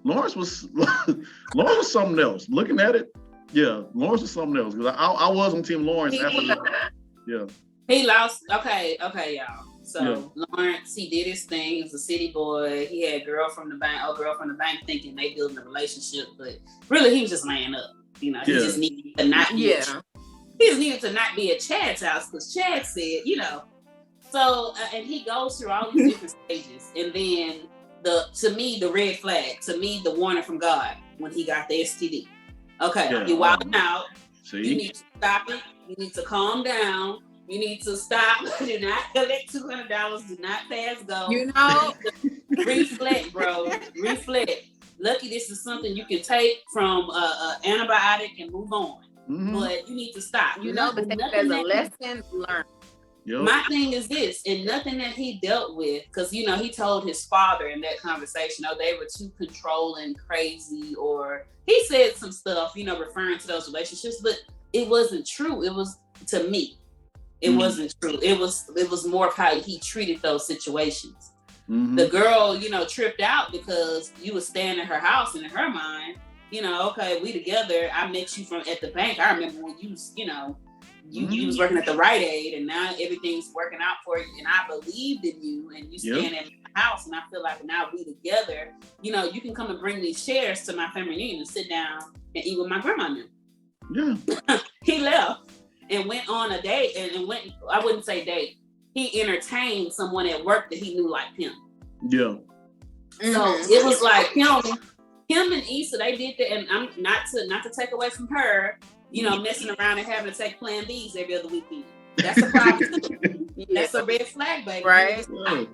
Lawrence was something else. Looking at it, yeah, Lawrence was something else because I was on Team Lawrence after that. Yeah.
He lost. Okay, y'all. So Lawrence, he did his thing. He was a city boy. He had girl from the bank thinking they building a relationship, but really he was just laying up. You know, he just needed to not be. He just needed to not be at Chad's house because Chad said, you know. So and he goes through all these different stages, and then to me the red flag, to me the warning from God when he got the STD. Okay, you're wilding out.
See?
You need to stop it. You need to calm down. You need to stop. Do not collect $200. Do not pass go.
You know,
reflect, bro. Reflect. Lucky this is something you can take from antibiotic and move on. But you need to stop.
You know, but there's a lesson learned.
Yep.
My thing is this, and nothing that he dealt with, because you know he told his father in that conversation, oh, they were too controlling, crazy, or he said some stuff, you know, referring to those relationships, but it wasn't true. It was, to me, it wasn't true. It was more of how he treated those situations. The girl, you know, tripped out because you was staying at her house, and in her mind, you know, okay, we together. I met you at the bank. I remember when you was, you know, you was working at the Rite Aid, and now everything's working out for you, and I believed in you, and you stand in my house, and I feel like now we together, you know, you can come and bring these chairs to my family reunion and sit down and eat with my grandma now.
Yeah.
He left and went on a date, and went, I wouldn't say date, he entertained someone at work that he knew liked him.
Yeah.
So it was like him and Issa, they did that, and I'm not to take away from her, you know, messing around and having to take Plan Bs every other weekend. That's a problem. That's a red flag, baby.
Right.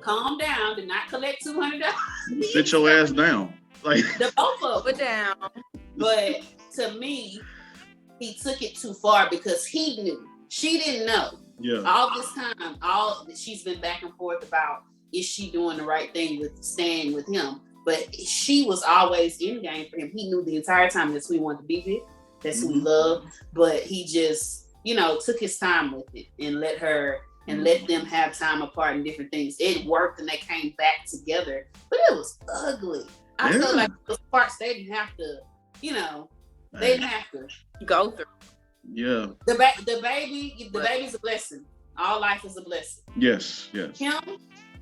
Calm down. Do not collect $200.
Sit your ass down. Like
the both of them.
Down.
But to me, he took it too far because he knew. She didn't know.
Yeah.
All this time, she's been back and forth about, is she doing the right thing with staying with him? But she was always in game for him. He knew the entire time that's who he wanted to be with. That's who he loved. But he just, you know, took his time with it and let them have time apart and different things. It worked and they came back together. But it was ugly. I feel like those parts they didn't have to, you know, they didn't have to
go through.
Yeah.
The baby's a blessing. All life is a blessing.
Yes.
Him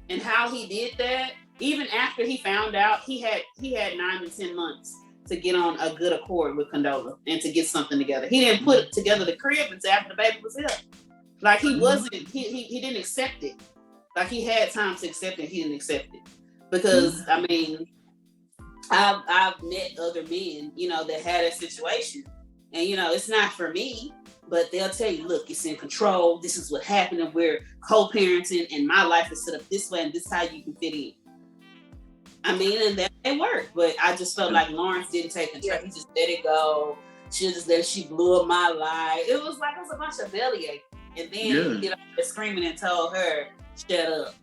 and how he did that, even after he found out, he had 9 to 10 months to get on a good accord with Condola and to get something together. He didn't put together the crib until after the baby was here. Like he wasn't, he didn't accept it. Like he had time to accept it, he didn't accept it. Because I mean, I've met other men, you know, that had a situation. And you know, it's not for me, but they'll tell you, look, it's in control. This is what happened, and we're co-parenting, and my life is set up this way, and this is how you can fit in. I mean, and that it worked, but I just felt like Lawrence didn't take control. He just let it go. She blew up my life. It was a bunch of bellyache. And then he get up there screaming and told her, shut up.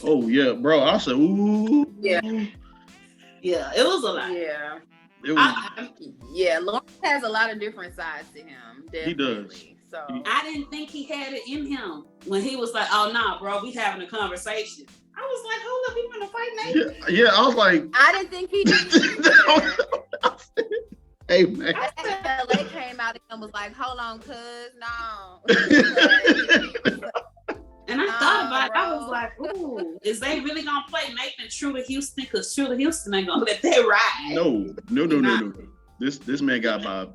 Oh yeah, bro. I said, ooh.
Yeah, it was a lot.
Yeah.
Lawrence
has a lot of different sides to him. Definitely.
He does.
So
I didn't think he had it in him when he was like, "Oh nah, bro, we having a conversation." I was like, "Hold up, we gonna fight, maybe?"
Yeah, I was like,
I didn't think he did.
Hey man.
I think LA came out and was like, "Hold on, cuz, no."
And I thought about it. I was like, "Ooh, is they really gonna play Nathan true to Houston? Because true to Houston ain't gonna let that ride."
No. This man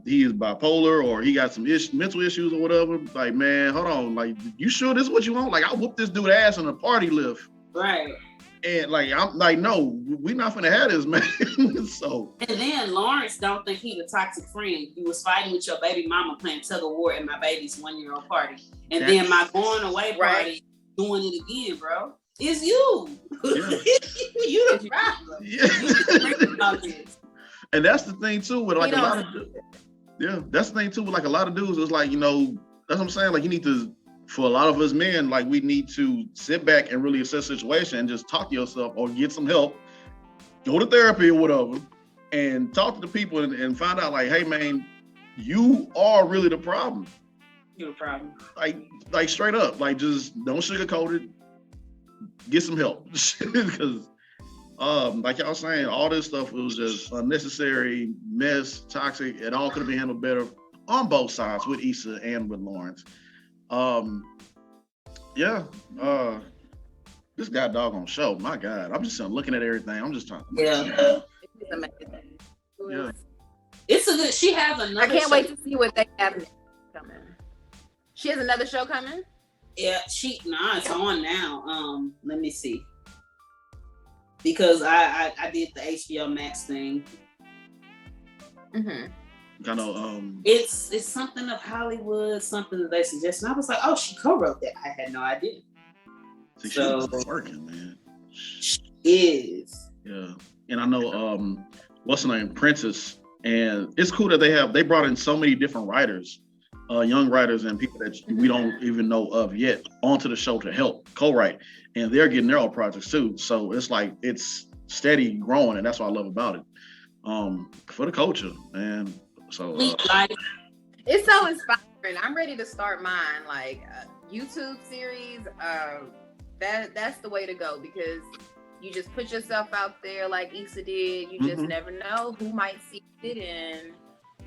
he is bipolar, or he got some mental issues or whatever. Like, man, hold on. Like, you sure this is what you want? Like, I whooped this dude ass in a party lift.
Right.
And like, I'm like, no, we not finna have this, man. So.
And then Lawrence don't think he the toxic friend. You was fighting with your baby mama playing tug of war at my baby's 1-year-old party. And then my going away party, doing it again, bro. It's you.
Yeah.
You the problem.
Yeah. And that's the thing too with like a lot of that's the thing too with like a lot of dudes. It's like, you know, that's what I'm saying. Like you need to, for a lot of us men, like we need to sit back and really assess the situation and just talk to yourself or get some help, go to therapy or whatever, and talk to the people and find out like, hey man, you are really the problem.
You're the problem.
Like straight up, like just don't sugarcoat it. get some help because like y'all saying, all this stuff was just unnecessary, mess, toxic. It all could have been handled better on both sides with Issa and with Lawrence. This guy doggone show. My God, I'm just looking at everything. I'm just trying.
Yeah.
Yeah.
It's a good. She has another.
I can't wait to see what they have coming. She has another show coming.
Yeah, it's on now. Let me see. Because I did the HBO Max thing.
Mm-hmm.
Kind of.
It's something of Hollywood, something that they suggested. And I was like, oh, she co-wrote that. I had no idea.
See, she's working, man.
She is.
Yeah, and I know what's her name, Princess, and it's cool that they brought in so many different writers, young writers and people that we don't even know of yet onto the show to help co-write, and they're getting their own projects too. So it's like it's steady growing, and that's what I love about it. For the culture, man. So
it's so inspiring. I'm ready to start mine, like YouTube series. That's the way to go because you just put yourself out there like Issa did. You just never know who might see it and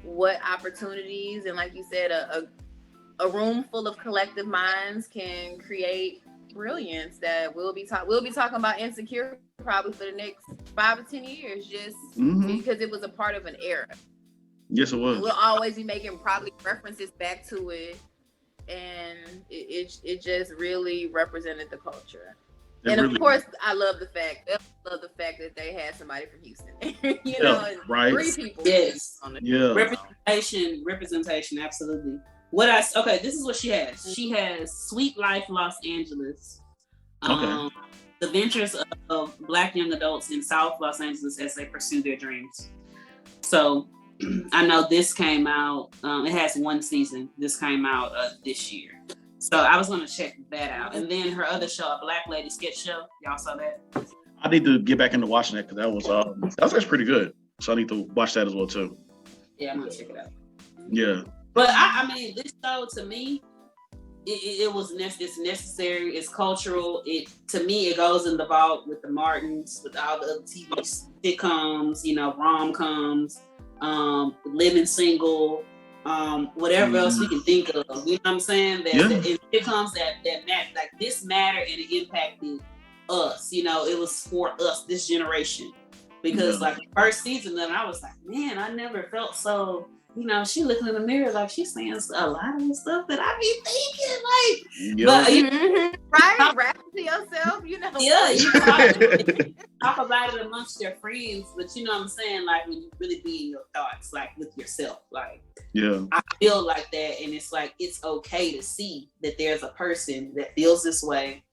what opportunities. And like you said, a room full of collective minds can create brilliance that we'll be talking about Insecure probably for the next 5 or 10 years, just because it was a part of an era.
Yes, it was.
We'll always be making probably references back to it. And it just really represented the culture. And of course, I love the fact that they had somebody from Houston. you know,
right.
3 people.
Yes.
On the
Representation, absolutely. This is what she has. She has Sweet Life Los Angeles. The ventures of Black young adults in South Los Angeles as they pursue their dreams. So I know this came out, it has 1 season. This came out this year. So I was going to check that out. And then her other show, a Black Lady Sketch Show. Y'all saw that?
I need to get back into watching that because that was actually pretty good. So I need to watch that as well too.
Yeah, I'm going to check it out.
Yeah.
But I mean, this show to me, it's necessary. It's cultural. To me, it goes in the vault with the Martins, with all the other TV sitcoms, rom-coms. Living single, whatever else we can think of. You know what I'm saying? It comes that like this mattered and it impacted us. It was for us, this generation. Because like the first season, then I was like, man, I never felt so. She looking in the mirror like she's saying a lot of the stuff that I be thinking. Like,
right? Rap to yourself,
Yeah, you talk about it amongst your friends, but you know what I'm saying? Like when you really be in your thoughts, like with yourself, like I feel like that, and it's like it's okay to see that there's a person that feels this way,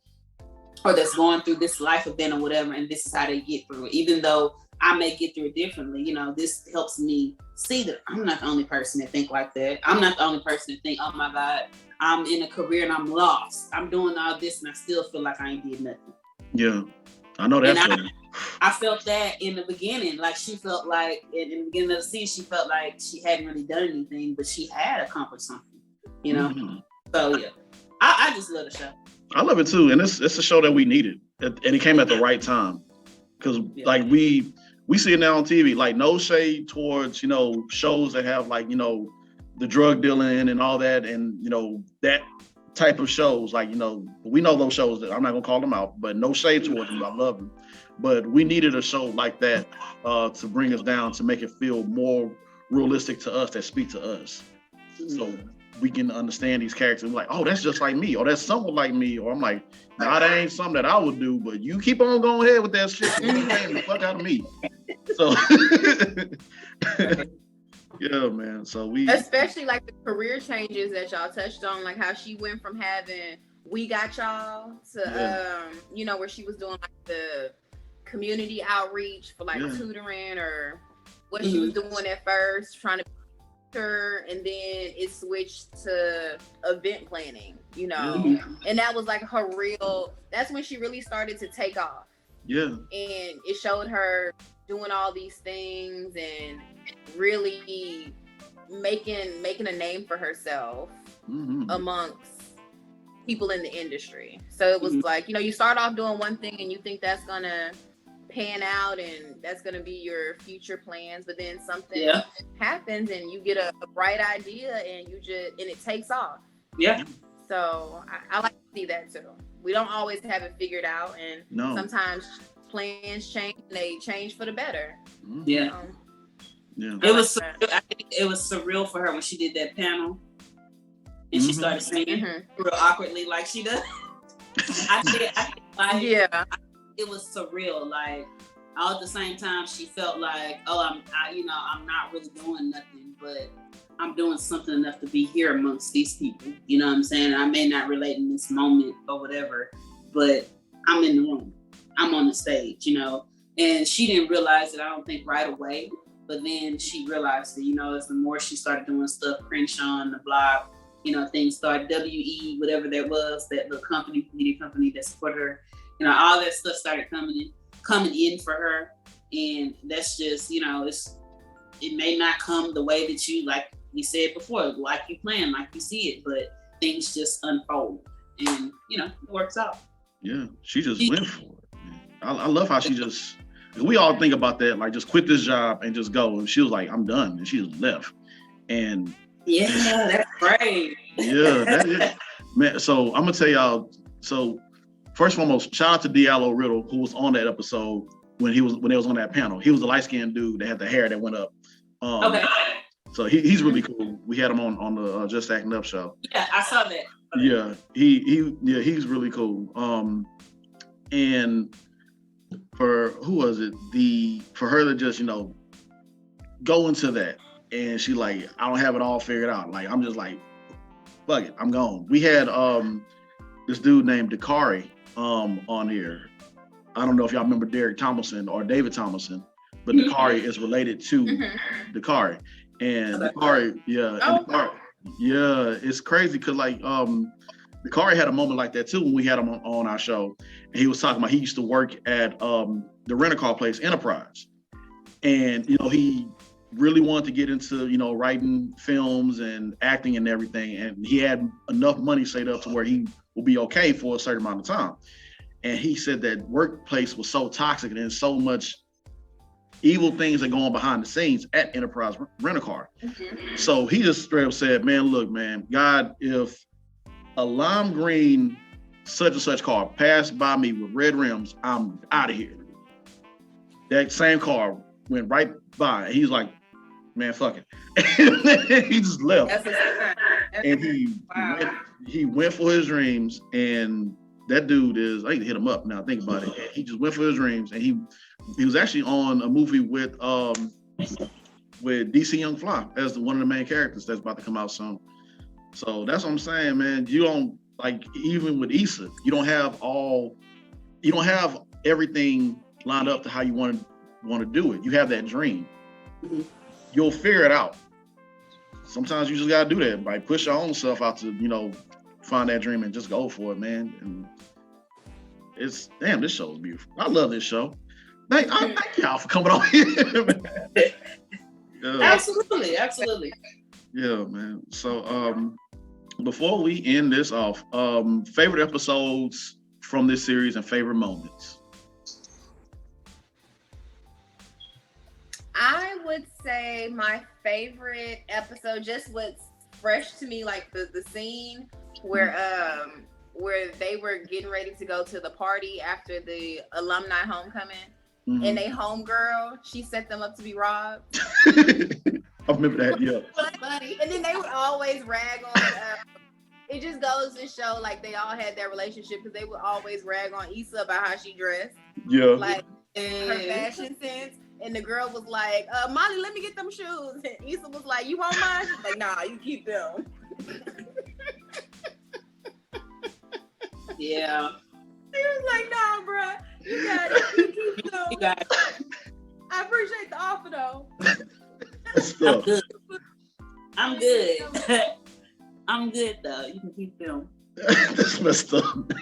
or that's going through this life event or whatever, and this is how they get through it. Even though I may get through it differently, this helps me see that I'm not the only person that think like that. I'm not the only person that think, oh my God, I'm in a career and I'm lost. I'm doing all this and I still feel like I ain't did nothing.
Yeah, I know that.
I felt that in the beginning. Like she felt like in the beginning of the season, she felt like she hadn't really done anything, but she had accomplished something, So yeah, I just love the show. I love it
too. And it's a show that we needed. And it came at the right time. Because like we see it now on TV, like no shade towards, shows that have like, the drug dealing and all that. And, that type of shows, like, we know those shows that I'm not gonna call them out, but no shade towards them. I love them. But we needed a show like that to bring us down, to make it feel more realistic to us, that speak to us. So we can understand these characters and be like, oh, that's just like me, or that's someone like me, or I'm like, nah, that ain't something that I would do, but you keep on going ahead with that shit. The fuck out of me. So yeah, man. So
especially like the career changes that y'all touched on, like how she went from having We Got Y'all to where she was doing like the community outreach for like tutoring or what she was doing at first, trying to her, and then it switched to event planning, and that was like that's when she really started to take off. And it showed her doing all these things and really making a name for herself amongst people in the industry. So it was like, you start off doing one thing and you think that's gonna pan out and that's gonna be your future plans, but then something happens and you get a bright idea and it takes off.
Yeah.
So I like to see that too. We don't always have it figured out, and sometimes plans change and they change for the better.
Yeah. It was surreal for her when she did that panel and she started singing real awkwardly like she does. It was surreal. Like, all at the same time, she felt like, I'm not really doing nothing, but I'm doing something enough to be here amongst these people. You know what I'm saying? I may not relate in this moment or whatever, but I'm in the room. I'm on the stage, And she didn't realize it, I don't think, right away. But then she realized that, as the more she started doing stuff, Crenshaw and the blog, things started, WE, whatever that was, that little company, media company that supported her, all that stuff started coming in for her. And that's just, it may not come the way that you, like we said before, like you plan, like you see it, but things just unfold and, it works out.
Yeah, she just went for it. I love how she just, we all think about that, like just quit this job and just go. And she was like, I'm done. And she just left. And
yeah, that's great.
Yeah, that is, man. So I'm gonna tell y'all, so first and foremost, shout out to Diallo Riddle, who was on that episode when they was on that panel. He was the light-skinned dude that had the hair that went up.
Okay.
So he's really cool. We had him on the Just Acting Up show.
Yeah, I saw that.
Yeah, he's really cool. And for who was it? For her to just go into that, and she like, I don't have it all figured out. Like, I'm just like, fuck it, I'm gone. We had this dude named Dakari on here. I don't know if y'all remember Derek Thomason or David Thomason, but Dakari is related to Dakari. And Dakari, it's crazy because like Dakari had a moment like that too when we had him on our show. And he was talking about he used to work at the rent-a-car place Enterprise. And he really wanted to get into writing films and acting and everything. And he had enough money saved up to where he will be okay for a certain amount of time. And he said that workplace was so toxic and there's so much evil things that go on behind the scenes at Enterprise Rent-A-Car. So he just straight up said, man, look, man, God, if a lime green such and such car passed by me with red rims, I'm out of here. That same car went right by. And he's like, man, fuck it. He just left. And he went for his dreams. And that dude is, I need to hit him up now, think about it. And he just went for his dreams. And he was actually on a movie with DC Young Fly as one of the main characters that's about to come out soon. So that's what I'm saying, man. You don't, like, even with Issa, you don't have everything lined up to how you want to do it. You have that dream. You'll figure it out. Sometimes you just gotta do that, like push your own self out to, find that dream and just go for it, man. And this show is beautiful. I love this show. Thank y'all for coming on here.
Absolutely.
Yeah, man. So before we end this off, favorite episodes from this series and favorite moments.
I would say my favorite episode, just what's fresh to me, like the scene where they were getting ready to go to the party after the alumni homecoming, and they homegirl, she set them up to be robbed.
I remember that, yeah.
Funny. And then they would always rag on it just goes to show like they all had their relationship because they would always rag on Issa about how she dressed. Yeah. Like her fashion sense. And the girl was like, Molly, let me get them shoes. And Issa was like, you want mine? She's like, nah, you keep them.
Yeah.
She was like, nah, bro, you got it. You keep them.
You got it.
I appreciate the offer though.
I'm good. I'm good though. You can keep them.
That's messed up.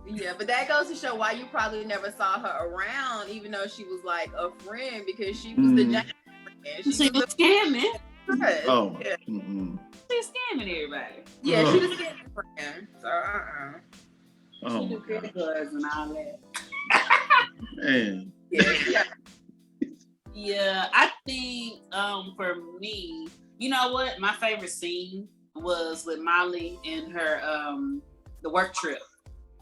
Yeah, but that goes to show why you probably never saw her around, even though she was like a friend, because she was the giant friend.
She was scamming.
Oh.
Yeah. She's scamming everybody.
Yeah, she was scamming friend. So
She do credit cards and all that.
Man.
Yeah, I think for me, you know what? My favorite scene was with Molly and her the work trip.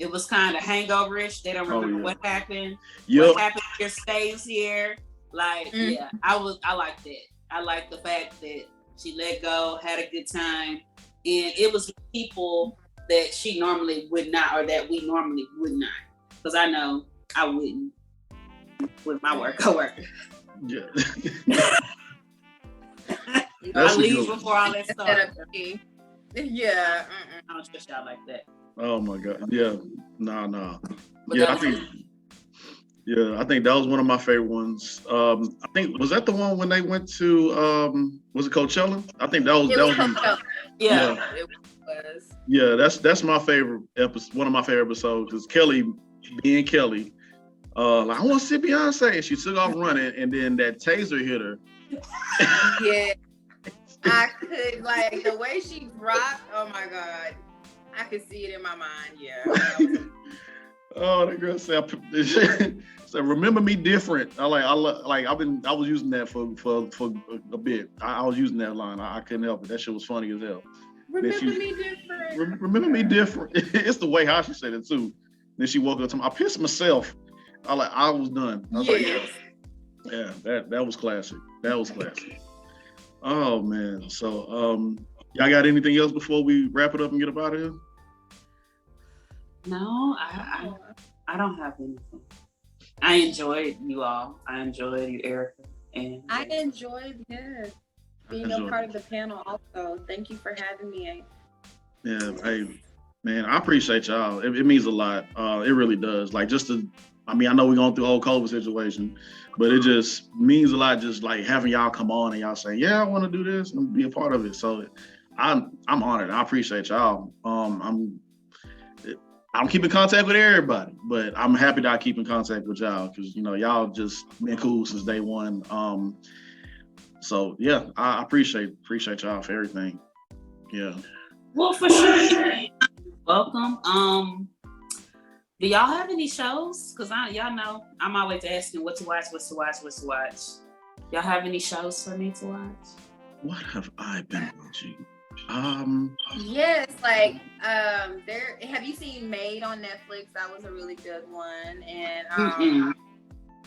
It was kind of hangover-ish. They don't remember what happened. What happened here stays here. Like, yeah, I like that. I like the fact that she let go, had a good time, and it was people that she normally would not, or that we normally would not. Because I know I wouldn't with my coworker.
Yeah.
I leave before all that starts.
Yeah.
I don't trust y'all like that.
Oh my God. Yeah. Nah. Yeah, I think that was one of my favorite ones. I think was that the one when they went to was it Coachella? I think that was
Coachella.
Yeah.
It was.
Yeah, that's my favorite episode, one of my favorite episodes, because Kelly being Kelly, like, I want to see Beyonce, and she took off running, and then that taser hit her.
Yeah. I could, like, the way she rocked, oh my God. I could see it in my mind, yeah.
Oh, that girl said, "Remember me different." I was using that for a bit. I was using that line. I couldn't help it. That shit was funny as hell.
Remember me different.
Remember me different. It's the way how she said it too. Then she woke up to me. I pissed myself. I was done. I was like, yeah, that was classic. That was classic. Oh man. So y'all got anything else before we wrap it up and get up out of here?
No, I don't have anything. I enjoyed you all. I enjoyed you, Erica. And
I enjoyed being a part of the panel also. Thank you for having me.
Yeah, hey, man, I appreciate y'all. It means a lot. It really does. Like, I know we're going through the whole COVID situation, but it just means a lot just like having y'all come on and y'all saying, yeah, I want to do this and be a part of it. So I'm honored. I appreciate y'all. I'm keeping contact with everybody, but I'm happy that I keep in contact with y'all because, y'all just been cool since day one. So yeah, I appreciate y'all for everything. Yeah.
Well, for sure. Welcome. Do y'all have any shows? Because y'all know I'm always asking what to watch. Y'all have any shows for me to watch?
What have I been watching?
Yes, like have you seen Made on Netflix? That was a really good one. And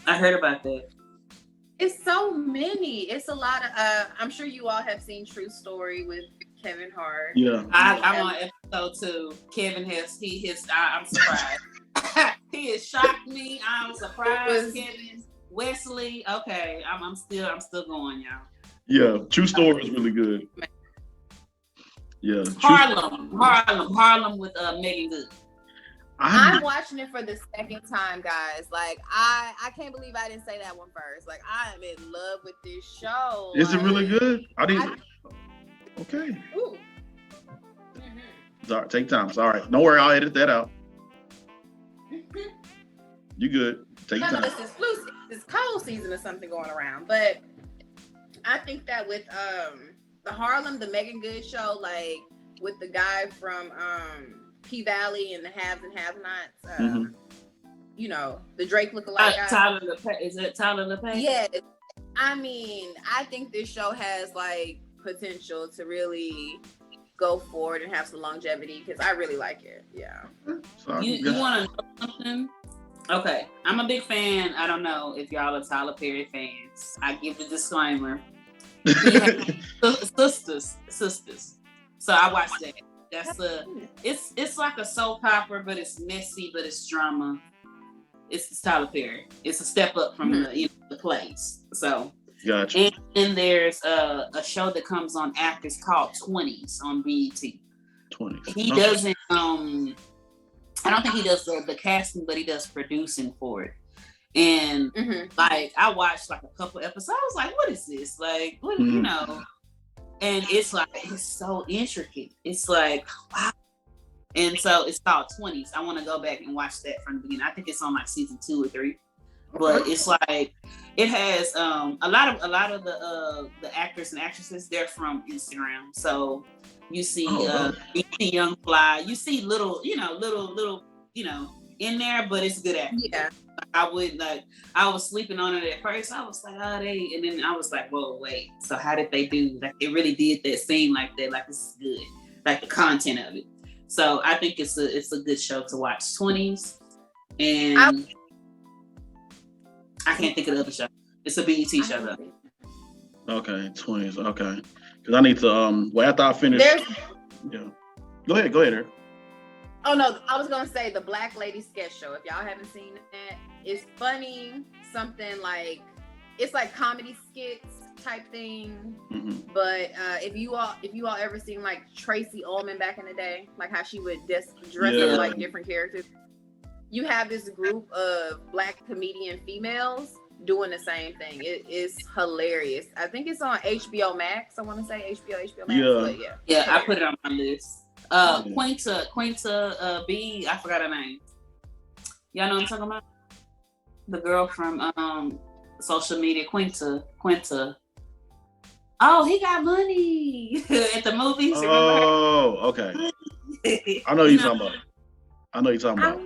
I heard about that.
It's so many. It's a lot of I'm sure you all have seen True Story with Kevin Hart.
Yeah.
I'm on episode 2. Kevin I'm surprised. He has shocked me. I'm surprised. Kevin Wesley. Okay. I'm still going, y'all.
Yeah, True Story is really good. Yeah. Harlem with Megan Good.
I'm watching it for the second time, guys. Like, I can't believe I didn't say that one first. Like, I am in love with this show.
Is it really good? Okay.
Ooh.
Sorry, take time. Sorry. Don't worry, I'll edit that out. You good. Take your time.
This cold season or something going around. But I think that with the Megan Good show, like with the guy from P Valley and the Haves and Have-Nots, the Drake lookalike guy.
Is it Tyler LePage?
Yeah. I mean, I think this show has like potential to really go forward and have some longevity because I really like it. Yeah.
You want to know something? Okay, I'm a big fan. I don't know if y'all are Tyler Perry fans. I give the disclaimer. Sisters. So I watched that. It's like a soap opera, but it's messy, but it's drama. It's Tyler Perry. It's a step up from the plays. So
gotcha.
And there's a show that comes on after. It's called 20s on BET.
20s.
He doesn't. I don't think he does the casting, but he does producing for it. And like I watched like a couple episodes. I was like, "What is this? Like, what And it's like it's so intricate. It's like wow. And so it's called 20s. I want to go back and watch that from the beginning. I think it's on like season 2 or 3. But it's like it has a lot of the actors and actresses. They're from Instagram, so you see Young Fly. You see little in there, but it's good acting.
Yeah.
I was sleeping on it at first. I was like, and then I was like, whoa, wait. So how did they do? Like, they really did that scene like that. Like, this is good. Like, the content of it. So I think it's a good show to watch. 20s, and I can't think of the other show. It's a BET show though.
Okay, 20s. Okay, because I need to after I finish. Yeah. Go ahead, Eric.
Oh no, I was gonna say the Black Lady sketch show. If y'all haven't seen that, it's funny. Something like it's like comedy skits type thing. Mm-hmm. But if you all ever seen like Tracy Ullman back in the day, like how she would dress up like different characters, you have this group of Black comedian females doing the same thing. It is hilarious. I think it's on HBO Max. I want to say HBO Max.
Yeah, I put it on my list. Quinta B, I forgot her name. Y'all know what I'm talking about? The girl from social media, Quinta. Oh, he got money at the movies.
Oh, okay. I know you're talking about.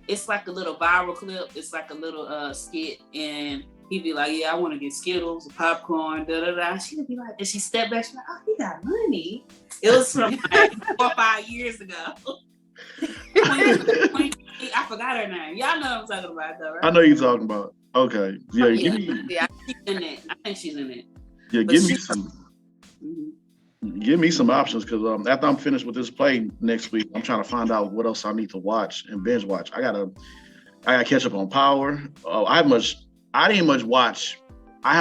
It's like a little viral clip. It's like a little skit, and he'd be like, "Yeah, I want to get Skittles, popcorn, da da da." She'd be like, and she stepped back. She's like, "Oh, he got money." It was from like 4 or 5 years ago. I forgot her name. Y'all know what I'm talking about, though, right?
I know you're talking about. Okay, yeah,
she's in it. I think she's in it.
Yeah, give me some. Mm-hmm. Give me some options, because after I'm finished with this play next week, I'm trying to find out what else I need to watch and binge watch. I gotta catch up on Power. I have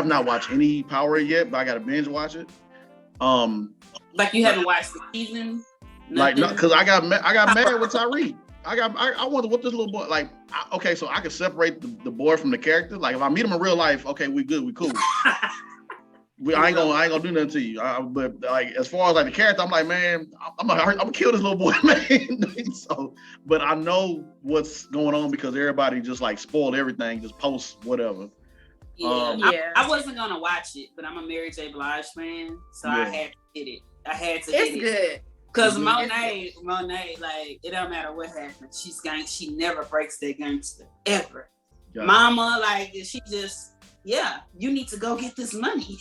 not watched any Power yet, but I gotta binge watch it.
Like, you haven't watched the season?
Nothing? Like, no, because I got mad with Tyreek. I wonder what this little boy like. Okay, so I can separate the boy from the character. Like, if I meet him in real life, okay, we good, we cool. I ain't gonna do nothing to you. But like, as far as like the character, I'm like, man, I'm gonna kill this little boy, man. So, but I know what's going on because everybody just like spoiled everything, just post whatever.
Yeah, I wasn't gonna watch it, but I'm a Mary J. Blige fan, so I had to get it.
It's good.
Cause Monet, like, it don't matter what happens, she never breaks that gangster ever. Mama, like, she just, you need to go get this money.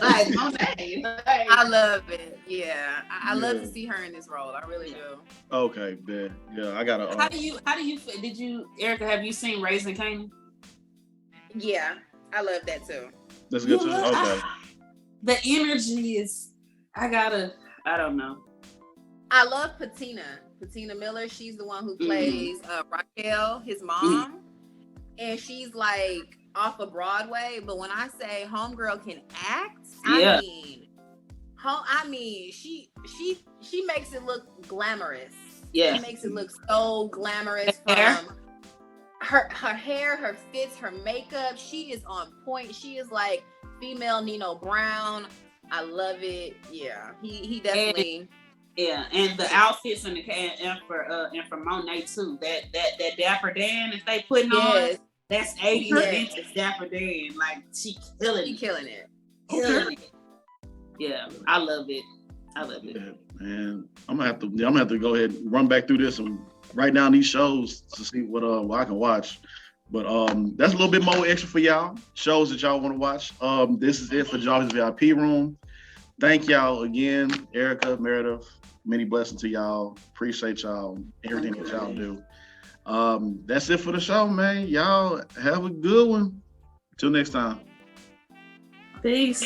Like, Monet. Like,
I love it. Yeah, I love to see her in this role. I really do.
Okay, man. Yeah, I gotta.
How do you? Erica, have you seen Raising Kanan?
Yeah, I love that too.
That's good too. Okay.
The energy is. I don't know.
I love Patina Miller. She's the one who plays Raquel, his mom, and she's like off of Broadway. But when I say homegirl can act, I mean, she makes it look glamorous. Yeah, she makes it look so glamorous. From her hair, her fits, her makeup. She is on point. She is like female Nino Brown. I love it. Yeah, he definitely.
And the outfits and for Monet too. That Dapper Dan that they putting on. That's 80s vintage Dapper Dan. Like, she killing it. Yeah, I love it.
Yeah, man, I'm gonna have to go ahead and run back through this and write down these shows to see what I can watch. But that's a little bit more extra for y'all. Shows that y'all want to watch. This is it for Jolly's VIP Room. Thank y'all again, Erica, Meredith. Many blessings to y'all. Appreciate y'all, everything that y'all do. That's it for the show, man. Y'all have a good one. Till next time.
Peace.